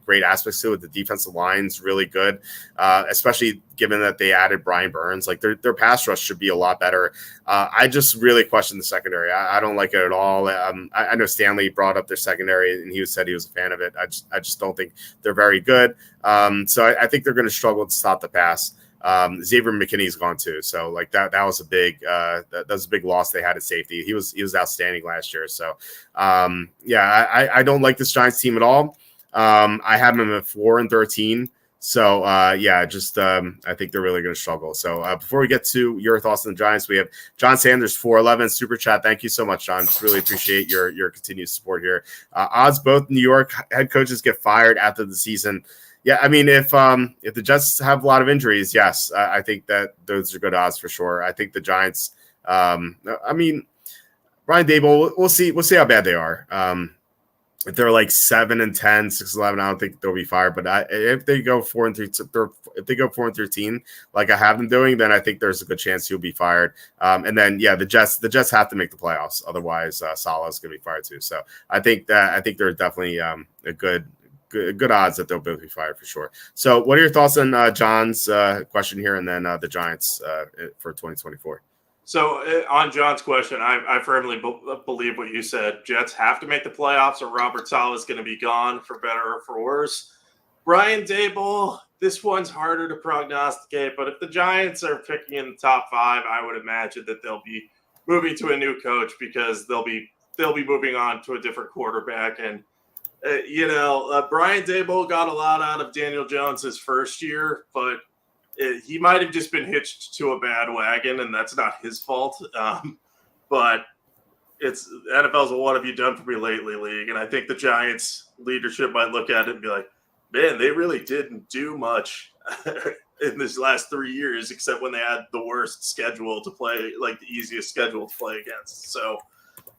great aspects to it. The defensive line's really good, especially given that they added Brian Burns. Like their pass rush should be a lot better. I just really question the secondary. I don't like it at all. I know Stanley brought up their secondary and he said he was a fan of it. I just don't think they're very good. So I think they're going to struggle to stop the pass. Xavier McKinney's gone too. So like that was a big that was a big loss they had at safety. He was outstanding last year. So I don't like this Giants team at all. I have them at 4-13. So, I think they're really going to struggle. So, before we get to your thoughts on the Giants, we have John Sanders, 411 Super Chat. Thank you so much, John. Just really appreciate your continued support here. Odds both New York head coaches get fired after the season. Yeah, I mean, if the Jets have a lot of injuries, yes, I think that those are good odds for sure. I think the Giants, Brian Daboll, we'll see how bad they are. If they're like 7-10, 6-11, I don't think they'll be fired. But if they go 4-3, if they go 4-13, like I have them doing, then I think there's a good chance he'll be fired. And then the Jets have to make the playoffs, otherwise Salah's going to be fired too. So I think they're definitely a good odds that they'll both be fired for sure. So what are your thoughts on John's question here, and then the Giants for 2024? So on John's question, I firmly believe what you said. Jets have to make the playoffs, or Robert Saleh is going to be gone for better or for worse. Brian Daboll, this one's harder to prognosticate, but if the Giants are picking in the top 5, I would imagine that they'll be moving to a new coach, because they'll be moving on to a different quarterback. And Brian Daboll got a lot out of Daniel Jones his first year, but he might have just been hitched to a bad wagon, and that's not his fault. But it's NFL's a "what have you done for me lately" league, and I think the Giants leadership might look at it and be like, "Man, they really didn't do much in this last 3 years, except when they had the worst schedule to play, like the easiest schedule to play against." So,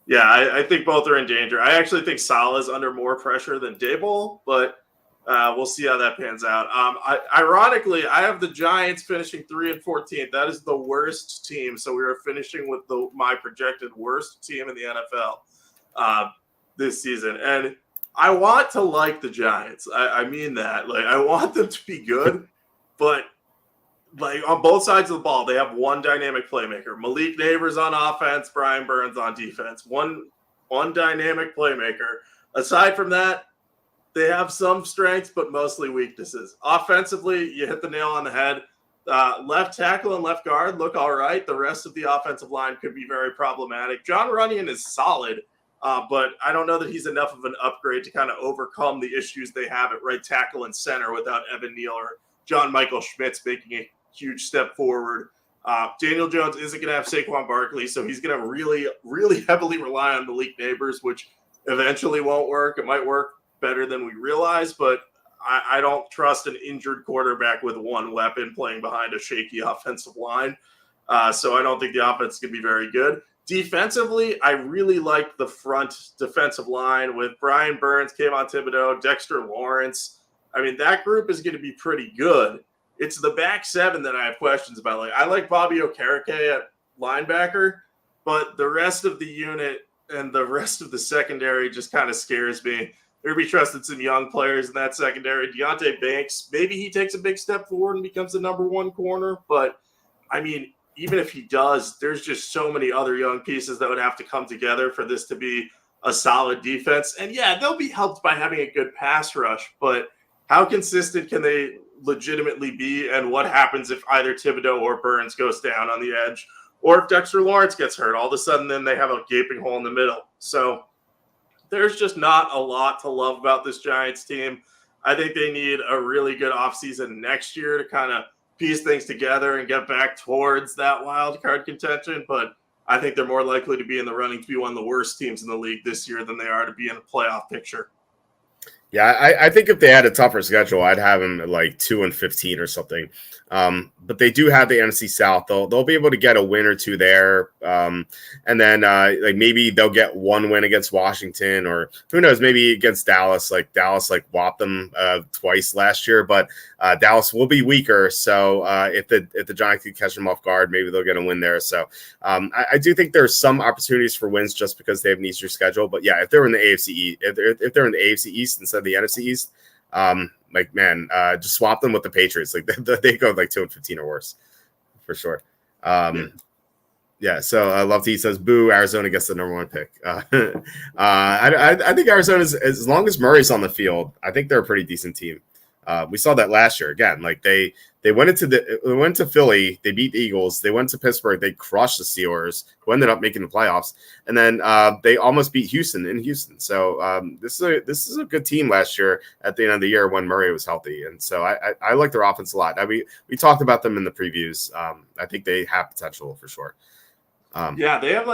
yeah, I think both are in danger. I actually think Saleh's under more pressure than Daboll, but we'll see how that pans out. Ironically, I have the Giants finishing 3-14. That is the worst team. So we are finishing with my projected worst team in the NFL this season. And I want to like the Giants. I mean that. Like, I want them to be good, but like on both sides of the ball, they have one dynamic playmaker. Malik Neighbors on offense, Brian Burns on defense. One dynamic playmaker. Aside from that, they have some strengths, but mostly weaknesses. Offensively, you hit the nail on the head. Left tackle and left guard look all right. The rest of the offensive line could be very problematic. John Runyon is solid, but I don't know that he's enough of an upgrade to kind of overcome the issues they have at right tackle and center without Evan Neal or John Michael Schmitz making a huge step forward. Daniel Jones isn't going to have Saquon Barkley, so he's going to really, really heavily rely on Malik Neighbors, which eventually won't work. It might work better than we realize, but I don't trust an injured quarterback with one weapon playing behind a shaky offensive line. So I don't think the offense is going to be very good. Defensively, I really like the front defensive line with Brian Burns, Kayvon Thibodeau, Dexter Lawrence. I mean, that group is going to be pretty good. It's the back seven that I have questions about. Like, I like Bobby Okereke at linebacker, but the rest of the unit and the rest of the secondary just kind of scares me. They're going to be trusted some young players in that secondary. Deonte Banks, maybe he takes a big step forward and becomes the number one corner. But, I mean, even if he does, there's just so many other young pieces that would have to come together for this to be a solid defense. And, yeah, they'll be helped by having a good pass rush. But how consistent can they legitimately be? And what happens if either Thibodeau or Burns goes down on the edge? Or if Dexter Lawrence gets hurt, all of a sudden then they have a gaping hole in the middle. So there's just not a lot to love about this Giants team. I think they need a really good offseason next year to kind of piece things together and get back towards that wild card contention. But I think they're more likely to be in the running to be one of the worst teams in the league this year than they are to be in a playoff picture. Yeah, I think if they had a tougher schedule, I'd have them at like 2-15 or something. But they do have the NFC South. They'll be able to get a win or two there, and then like maybe they'll get one win against Washington, or who knows, maybe against Dallas. Like Dallas whopped them twice last year, but Dallas will be weaker. So if the Giants can catch them off guard, maybe they'll get a win there. So I do think there's some opportunities for wins just because they have an easier schedule. But yeah, if they're in the AFC, if they're in the AFC East instead of the NFC East, just swap them with the Patriots. Like they go like 2-15 or worse for sure. Yeah. So Love T says, "Boo! Arizona gets the number one pick." I think Arizona is, as long as Murray's on the field, I think they're a pretty decent team. We saw that last year again. Like they They went to Philly. They beat the Eagles. They went to Pittsburgh. They crushed the Steelers, who ended up making the playoffs. And then they almost beat Houston in Houston. So this is a good team last year at the end of the year when Murray was healthy. And so I like their offense a lot. We talked about them in the previews. I think they have potential for sure. Yeah, they have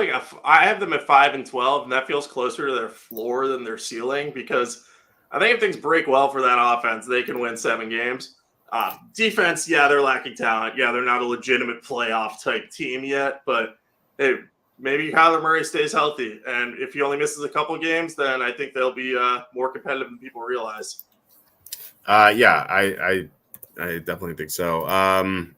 I have them at 5-12, and that feels closer to their floor than their ceiling because I think if things break well for that offense, they can win 7 games. Defense, yeah, they're lacking talent. Yeah, they're not a legitimate playoff type team yet, but hey, maybe Kyler Murray stays healthy. And if he only misses a couple games, then I think they'll be more competitive than people realize. Yeah, I definitely think so.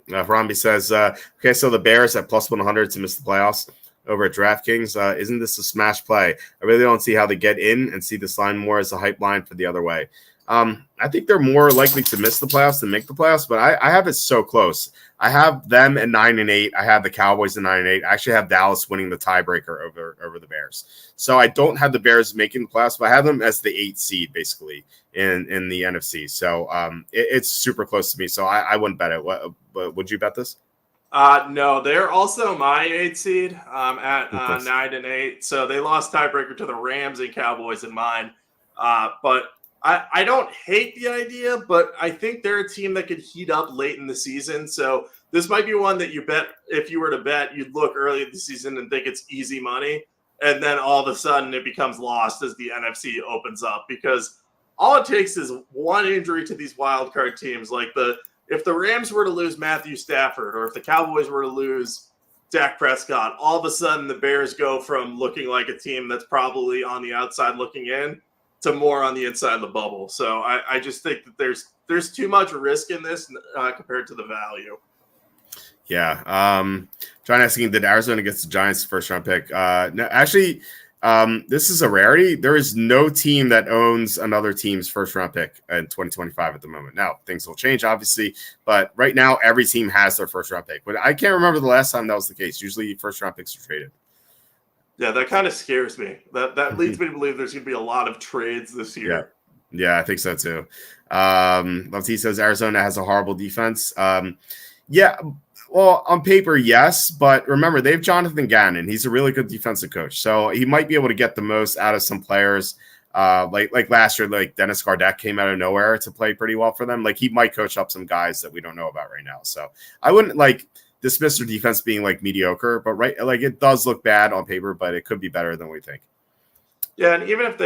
Rambi says, okay, so the Bears at plus 100 to miss the playoffs over at DraftKings. Isn't this a smash play? I really don't see how they get in and see this line more as a hype line for the other way. I think they're more likely to miss the playoffs than make the playoffs, but I have it so close. I have them at 9-8. I have the Cowboys at 9-8. I actually have Dallas winning the tiebreaker over the Bears. So I don't have the Bears making the playoffs, but I have them as the 8th seed basically in the NFC. So it's super close to me. So I wouldn't bet it. Would you bet this? No, they're also my 8th seed at 9-8. So they lost tiebreaker to the Rams and Cowboys in mine. But I don't hate the idea, but I think they're a team that could heat up late in the season. So this might be one that you bet, if you were to bet, you'd look early in the season and think it's easy money. And then all of a sudden it becomes lost as the NFC opens up because all it takes is one injury to these wildcard teams. If the Rams were to lose Matthew Stafford or if the Cowboys were to lose Dak Prescott, all of a sudden the Bears go from looking like a team that's probably on the outside looking in to more on the inside of the bubble. So I just think that there's too much risk in this compared to the value. Yeah. John asking, did Arizona get the Giants first round pick? No, actually, this is a rarity. There is no team that owns another team's first round pick in 2025 at the moment. Now, things will change, obviously, but right now every team has their first round pick. But I can't remember the last time that was the case. Usually first round picks are traded. Yeah, that kind of scares me. That leads me to believe there's going to be a lot of trades this year. Yeah, I think so too. Love T says Arizona has a horrible defense. Yeah, well, on paper, yes, but remember they have Jonathan Gannon. He's a really good defensive coach, so he might be able to get the most out of some players. Like last year, like Dennis Gardeck came out of nowhere to play pretty well for them. Like he might coach up some guys that we don't know about right now. So I wouldn't dismiss their defense being mediocre, but it does look bad on paper, but it could be better than we think. Yeah, and even if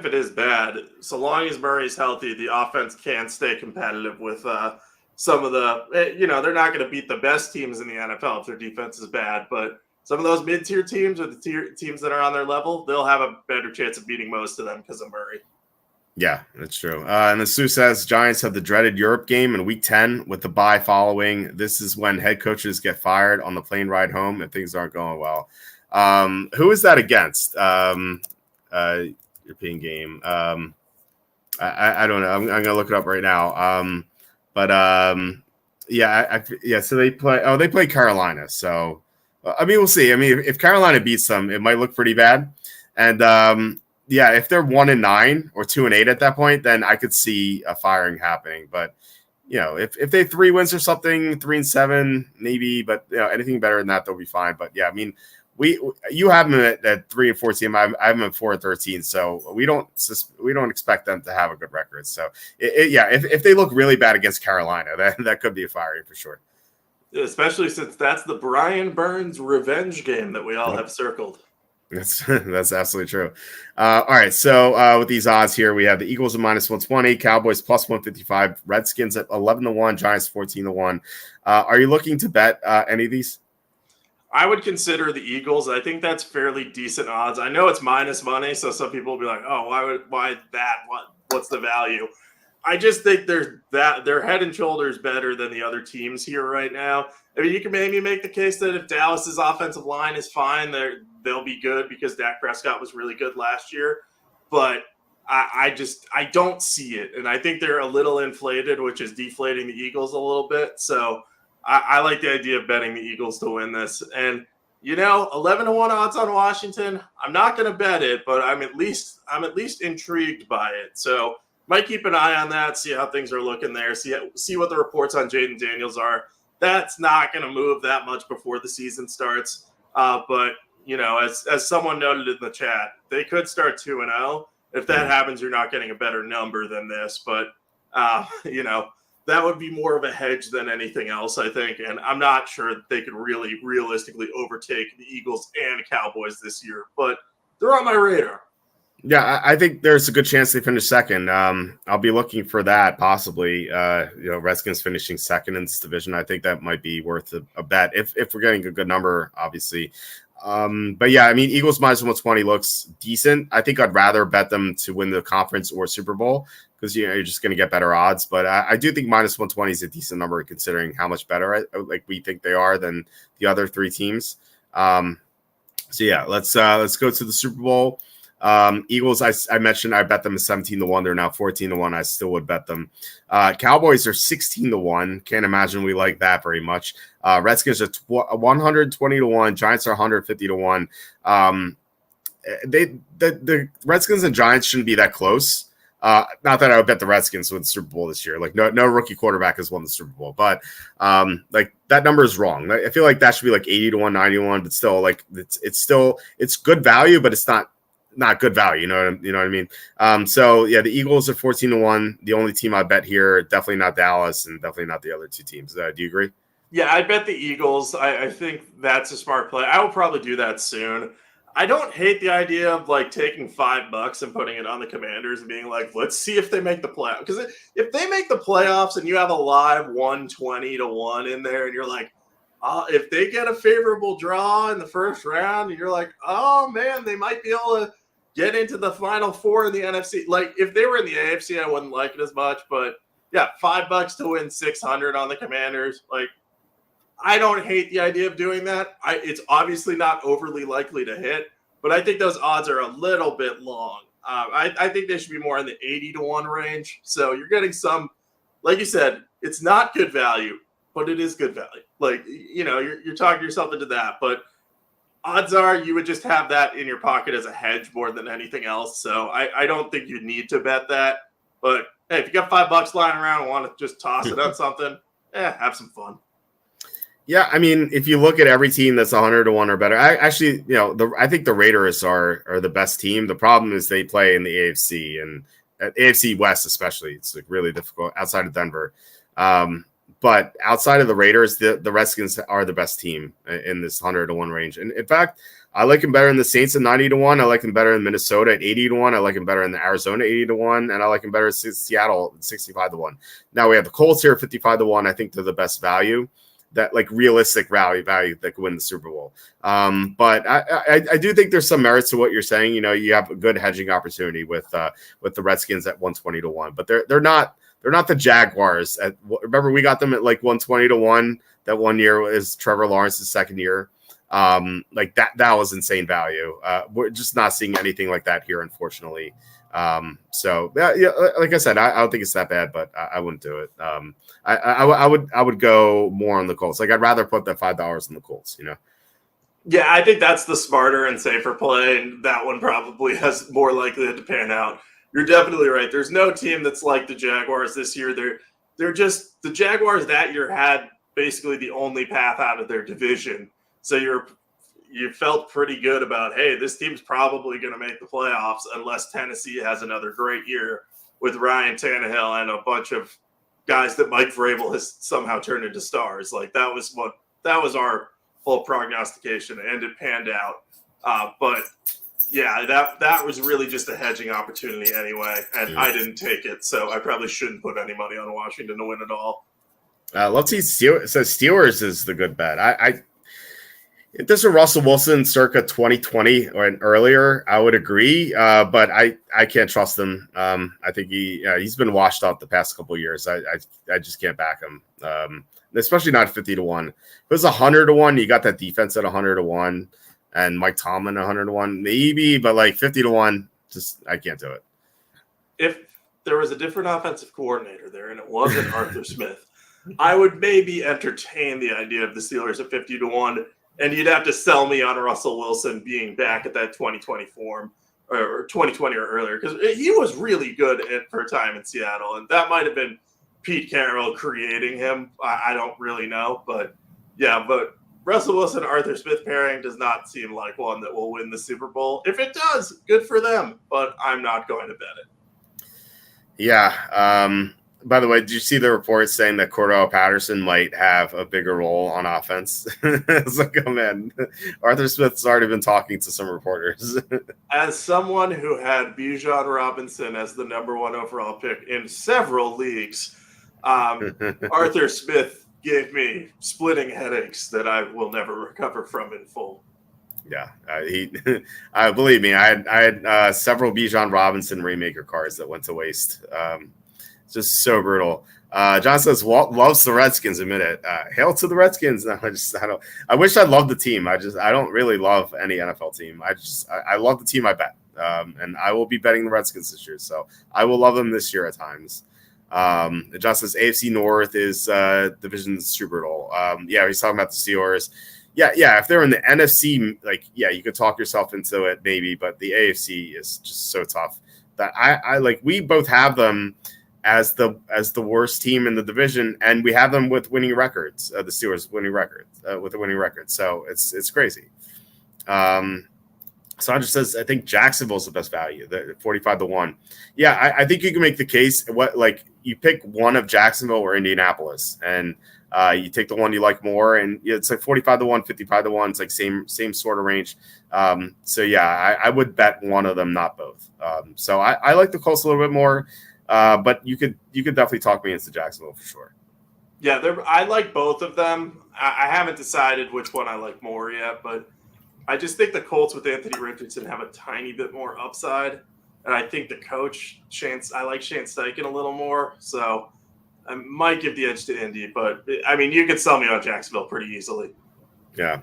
it is bad, so long as Murray's healthy, the offense can stay competitive with some of the. They're not going to beat the best teams in the NFL if their defense is bad, but some of those mid-tier teams or the teams that are on their level, they'll have a better chance of beating most of them because of Murray. Yeah, that's true. And then Sue says Giants have the dreaded Europe game in Week 10 with the bye following. This is when head coaches get fired on the plane ride home if things aren't going well. Who is that against? European game. I don't know. I'm going to look it up right now. So they play. Oh, they play Carolina. So we'll see. If Carolina beats them, it might look pretty bad. And if they're 1-9 or 2-8 at that point, then I could see a firing happening. But if they have 3 wins or something, 3-7 maybe, but anything better than that, they'll be fine. But yeah, you have them at 3-14. I have them at 4-13. So we don't expect them to have a good record. So if they look really bad against Carolina, that could be a firing for sure. Especially since that's the Brian Burns revenge game that we all have circled. That's absolutely true. All right, so with these odds here, we have the Eagles at -120, Cowboys plus 155, Redskins at 11-1, Giants 14-1. Are you looking to bet any of these? I would consider the Eagles. I think that's fairly decent odds. I know it's minus money, so some people will be like, "Oh, why that? What's the value?" I just think they're head and shoulders better than the other teams here right now. You can maybe make the case that if Dallas's offensive line is fine, they'll be good because Dak Prescott was really good last year. But I don't see it, and I think they're a little inflated, which is deflating the Eagles a little bit. So I like the idea of betting the Eagles to win this. And 11-1 odds on Washington. I'm not going to bet it, but I'm at least intrigued by it. So Might keep an eye on that, see how things are looking there, see what the reports on Jaden Daniels are. That's not going to move that much before the season starts. But, as someone noted in the chat, they could start 2-0. If that happens, you're not getting a better number than this. But, that would be more of a hedge than anything else, I think. And I'm not sure that they could really realistically overtake the Eagles and Cowboys this year. But they're on my radar. Yeah, I think there's a good chance they finish second. I'll be looking for that possibly. Redskins finishing second in this division. I think that might be worth a bet if we're getting a good number, obviously. But yeah, I mean, Eagles minus 120 looks decent. I think I'd rather bet them to win the conference or Super Bowl because you're just going to get better odds. But I do think minus 120 is a decent number considering how much better we think they are than the other three teams. So yeah, let's go to the Super Bowl. Eagles, I mentioned I bet them 17-1. They're now 14-1. I still would bet them. Cowboys are 16-1. Can't imagine we like that very much. Redskins are 120-1. Giants are 150-1. The Redskins and Giants shouldn't be that close. Not that I would bet the Redskins win the Super Bowl this year. Like no rookie quarterback has won the Super Bowl, but like that number is wrong. I feel like that should be like 80-1, 90-1, but still like it's good value, but it's not good value. You know what I mean? So yeah, the Eagles are 14-1. The only team I bet here, definitely not Dallas and definitely not the other two teams. Do you agree? Yeah, I bet the Eagles. I think that's a smart play. I will probably do that soon. I don't hate the idea of like taking $5 and putting it on the Commanders and being like, let's see if they make the playoffs. Because if they make the playoffs and you have a live 120-1 in there, and you're like, if they get a favorable draw in the first round, and you're like, oh man, they might be able to get into the Final Four in the NFC. Like if they were in the AFC, I wouldn't like it as much. But yeah, $5 to win 600 on the Commanders, like. I don't hate the idea of doing that. It's obviously not overly likely to hit, but I think those odds are a little bit long. I think they should be more in the 80-1 range. So you're getting some, like you said, it's not good value, but it is good value. Like, you're talking yourself into that. But odds are you would just have that in your pocket as a hedge more than anything else. So I don't think you need to bet that. But hey, if you got $5 lying around and want to just toss it on something, have some fun. Yeah, I mean, if you look at every team that's 100-1 or better, I think the Raiders are the best team. The problem is they play in the AFC and AFC West especially. It's like really difficult outside of Denver. But outside of the Raiders, the Redskins are the best team in this 100-1 range. And in fact, I like them better in the Saints at 90-1. I like them better in Minnesota at 80-1. I like them better in the Arizona 80-1, and I like them better in Seattle at 65-1. Now we have the Colts here at 55-1. I think they're the best value. That like realistic value that could win the Super Bowl. But I do think there's some merit to what you're saying. You have a good hedging opportunity with the Redskins at 120-1, but they're not the Jaguars. Remember we got them at like 120-1 that one year was Trevor Lawrence's second year. Like that was insane value. We're just not seeing anything like that here, unfortunately. So yeah, like I said, I don't think it's that bad, but I wouldn't do it. I would go more on the Colts. Like I'd rather put that $5 on the Colts, Yeah, I think that's the smarter and safer play, and that one probably has more likelihood to pan out. You're definitely right. There's no team that's like the Jaguars this year. They're just the Jaguars that year had basically the only path out of their division. So you felt pretty good about, hey, this team's probably going to make the playoffs unless Tennessee has another great year with Ryan Tannehill and a bunch of guys that Mike Vrabel has somehow turned into stars. Like that was our whole prognostication, and it panned out. But yeah, that was really just a hedging opportunity anyway, and I didn't take it, so I probably shouldn't put any money on Washington to win it all. Let's see. Steelers is the good bet. If this were Russell Wilson circa 2020 or earlier, I would agree. But I can't trust him. I think he's been washed out the past couple of years. I just can't back him. Especially not 50-1. If it was 100-1, you got that defense at 100-1 and Mike Tomlin 100-1, maybe, but like 50-1, just I can't do it. If there was a different offensive coordinator there and it wasn't Arthur Smith, I would maybe entertain the idea of the Steelers at 50-1. And you'd have to sell me on Russell Wilson being back at that 2020 form. or 2020 or earlier, because he was really good for a time in Seattle, and that might have been Pete Carroll creating him. I don't really know, but yeah, but Russell Wilson, Arthur Smith pairing does not seem like one that will win the Super Bowl. If it does, good for them, but I'm not going to bet it. Yeah. By the way, did you see the report saying that Cordell Patterson might have a bigger role on offense? It's like, oh man, Arthur Smith's already been talking to some reporters. As someone who had Bijan Robinson as the number 1 overall pick in several leagues, Arthur Smith gave me splitting headaches that I will never recover from in full. Yeah, believe me, I had several Bijan Robinson Rainmaker cards that went to waste. It's just so brutal. John says Walt loves the Redskins. Admit it. Hail to the Redskins. No, I wish I loved the team. I don't really love any NFL team. I love the team I bet, and I will be betting the Redskins this year. So I will love them this year at times. John says AFC North is division super brutal. Yeah, he's talking about the Steelers. Yeah. If they're in the NFC, you could talk yourself into it maybe, but the AFC is just so tough that I like. We both have them as the worst team in the division, and we have them with winning records. The Steelers winning records with a winning record, so it's crazy. Sandra says I think Jacksonville's the best value, the 45-1. Yeah, I think you can make the case. You pick one of Jacksonville or Indianapolis, and you take the one you like more, and it's like 45-1, 55-1. It's like same sort of range. So yeah, I would bet one of them, not both. So I like the Colts a little bit more. But you could definitely talk me into Jacksonville for sure. Yeah, I like both of them. I haven't decided which one I like more yet, but I just think the Colts with Anthony Richardson have a tiny bit more upside, and I think the coach I like Shane Steichen a little more, so I might give the edge to Indy. But I mean, you could sell me on Jacksonville pretty easily. Yeah.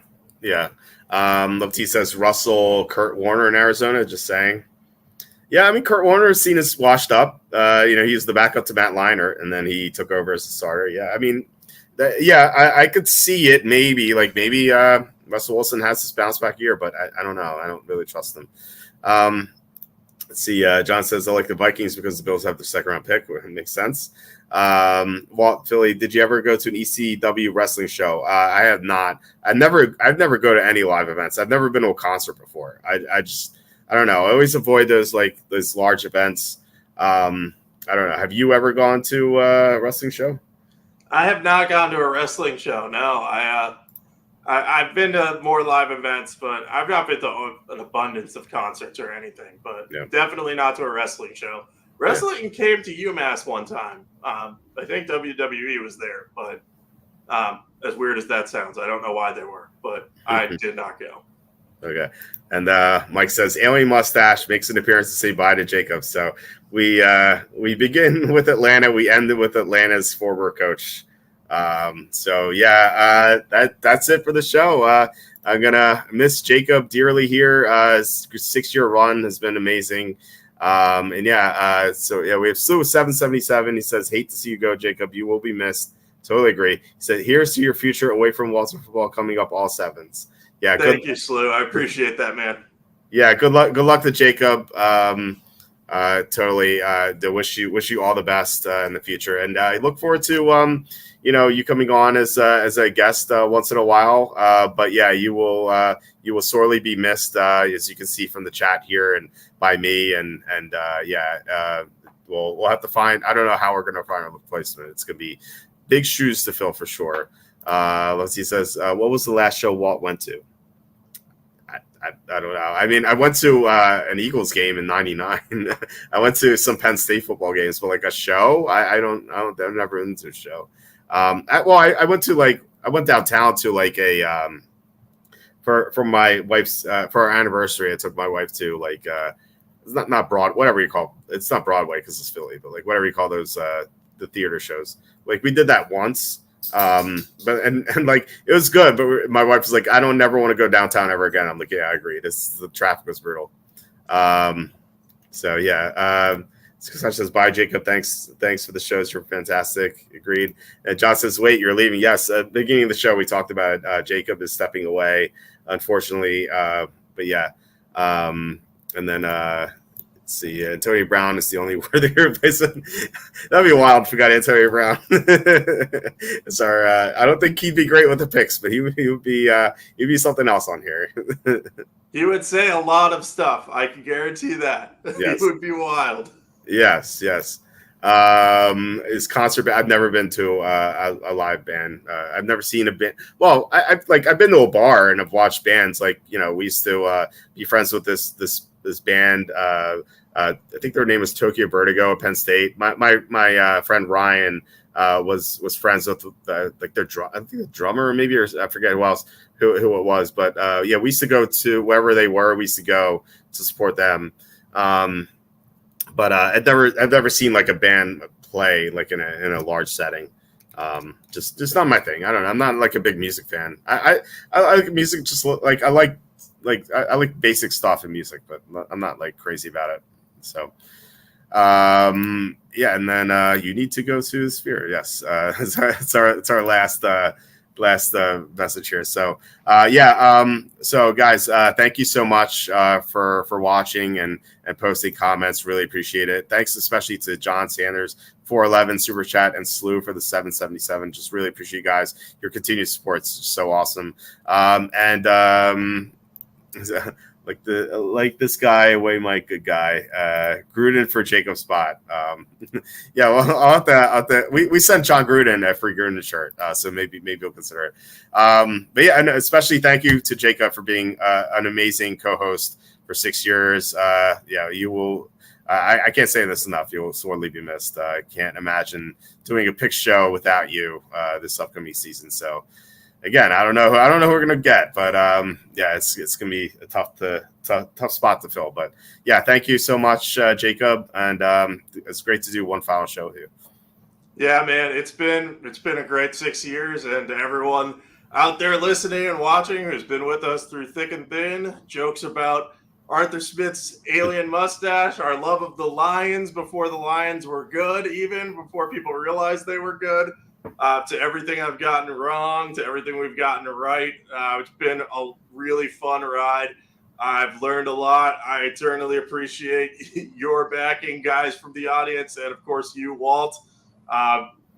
Love T says Russell, Kurt Warner in Arizona. Just saying. Yeah, I mean, Kurt Warner is seen as washed up. He was the backup to Matt Leinart, and then he took over as the starter. Yeah, I mean, I could see it maybe. Russell Wilson has this bounce back year, but I don't know. I don't really trust them. Let's see. John says I like the Vikings because the Bills have the second round pick. It makes sense. Walt, Philly, did you ever go to an ECW wrestling show? I have not. I'd never go to any live events. I've never been to a concert before. I don't know. I always avoid those large events. I don't know. Have you ever gone to a wrestling show? I have not gone to a wrestling show. No, I've been to more live events, but I've not been to an abundance of concerts or anything. But definitely not to a wrestling show. Wrestling came to UMass one time. I think WWE was there, but as weird as that sounds, I don't know why they were, but I did not go. Okay. And Mike says alien mustache makes an appearance to say bye to Jacob. So we begin with Atlanta. We end with Atlanta's former coach. That's it for the show. I'm gonna miss Jacob dearly here. His 6-year run has been amazing. We have Sue 777. He says, hate to see you go, Jacob. You will be missed. Totally agree. He said, here's to your future away from Walter football coming up all sevens. Yeah, thank you, Slew. I appreciate that, man. Yeah, good luck. Good luck to Jacob. Totally. Wish you all the best in the future, and I look forward to you coming on as a guest once in a while. But yeah, you will sorely be missed, as you can see from the chat here and by me, and we'll have to find. I don't know how we're going to find a replacement. It's going to be big shoes to fill for sure. Let's see. He says, what was the last show Walt went to? I don't know. I mean, I went to an Eagles game in '99. I went to some Penn State football games, but like a show, I've never been to a show. I went downtown to like a for my wife's for our anniversary. I took my wife to it's not Broad, whatever you call it. It's not Broadway because it's Philly, but like whatever you call those the theater shows. Like we did that once. But it was good, but my wife was like, I don't never want to go downtown ever again. I'm like, yeah, I agree. The traffic was brutal. Success says, bye, Jacob. Thanks for the shows. You're fantastic. Agreed. And John says, wait, you're leaving. Yes. At the beginning of the show, we talked about Jacob is stepping away, unfortunately. And then let's see, Antonio Brown is the only worthy replacement. That'd be wild if we got Antonio Brown. It's our. I don't think he'd be great with the picks, but he'd be something else on here. He would say a lot of stuff. I can guarantee that. Yes. He would be wild. Yes. His concert. I've never been to a live band. I've never seen a band. Well, I've been to a bar and I've watched bands. Like, we used to be friends with this band. I think their name was Tokyo Vertigo at Penn State. My friend Ryan was friends with their I think the drummer, or maybe, or I forget who else who it was. But we used to go to wherever they were. We used to go to support them. But I've never seen like a band play like in a large setting. Just not my thing. I don't know. I'm not like a big music fan. I like music. Just like I like basic stuff in music, but I'm not like crazy about it. So, and then you need to go to the Sphere. Yes, it's our last message here. So so guys, thank you so much for watching and posting comments. Really appreciate it. Thanks especially to John Sanders, 411 super chat, and Slew for the 777. Just really appreciate you guys. Your continued support is so awesome. Like this guy, way Mike, good guy. Gruden for Jacob's spot. Well, I'll have to. We sent John Gruden a free Gruden shirt, so maybe we'll consider it. But yeah, and especially thank you to Jacob for being an amazing co-host for 6 years. You will. I can't say this enough. You will sorely be missed. I can't imagine doing a pick show without you this upcoming season. So. Again, I don't know who we're gonna get, but it's gonna be a tough spot to fill. But yeah, thank you so much, Jacob, and it's great to do one final show with you. Yeah, man, it's been a great 6 years, and to everyone out there listening and watching who's been with us through thick and thin, jokes about Arthur Smith's alien mustache, our love of the Lions before the Lions were good, even before people realized they were good. To everything I've gotten wrong, to everything we've gotten right. It's been a really fun ride. I've learned a lot. I eternally appreciate your backing, guys, from the audience, and of course you, Walt.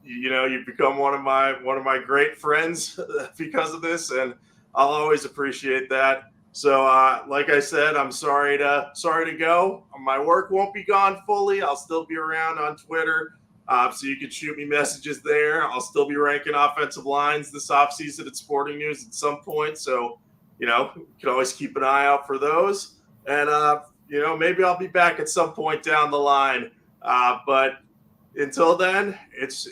You've become one of my great friends because of this, and I'll always appreciate that. So, like I said, I'm sorry to go. My work won't be gone fully. I'll still be around on Twitter. So you can shoot me messages there. I'll still be ranking offensive lines this offseason at Sporting News at some point. So, you can always keep an eye out for those. And, maybe I'll be back at some point down the line. But until then, it's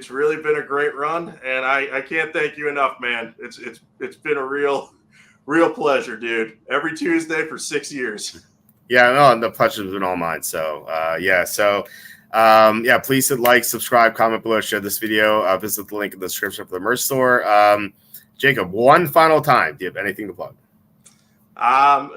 really been a great run. And I can't thank you enough, man. It's been a real pleasure, dude. Every Tuesday for 6 years. Yeah, no, the pleasure's been all mine. So, please hit like, subscribe, comment below, share this video. Visit the link in the description for the merch store. Jacob, one final time. Do you have anything to plug?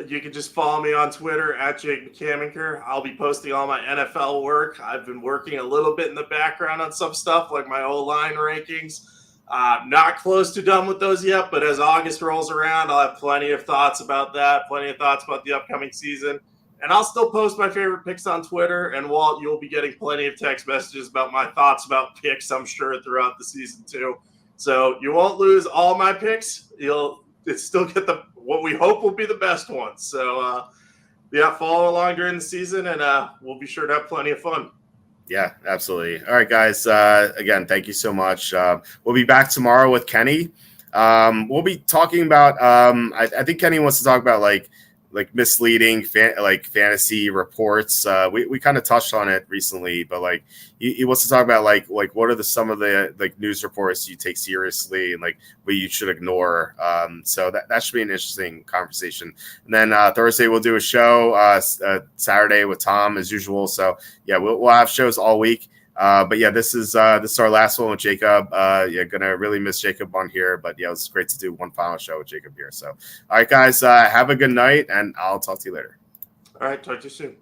You can just follow me on Twitter at Camenker. I'll be posting all my NFL work. I've been working a little bit in the background on some stuff like my O-line rankings. Not close to done with those yet, but as August rolls around, I'll have plenty of thoughts about that, plenty of thoughts about the upcoming season. And I'll still post my favorite picks on Twitter. And Walt, you'll be getting plenty of text messages about my thoughts about picks, I'm sure, throughout the season too. So you won't lose all my picks. You'll still get what we hope will be the best ones. So follow along during the season, and we'll be sure to have plenty of fun. Yeah, absolutely. All right, guys. Again, thank you so much. We'll be back tomorrow with Kenny. We'll be talking about. I think Kenny wants to talk about like misleading fantasy reports. We kind of touched on it recently, but like he wants to talk about like what are some of the news reports you take seriously and like what you should ignore. So that should be an interesting conversation. And then Thursday we'll do a show. Saturday with Tom as usual. So yeah, we'll have shows all week. But yeah, this is our last one with Jacob. Gonna really miss Jacob on here, but yeah, it's great to do one final show with Jacob here. So, all right, guys, have a good night, and I'll talk to you later. All right, talk to you soon.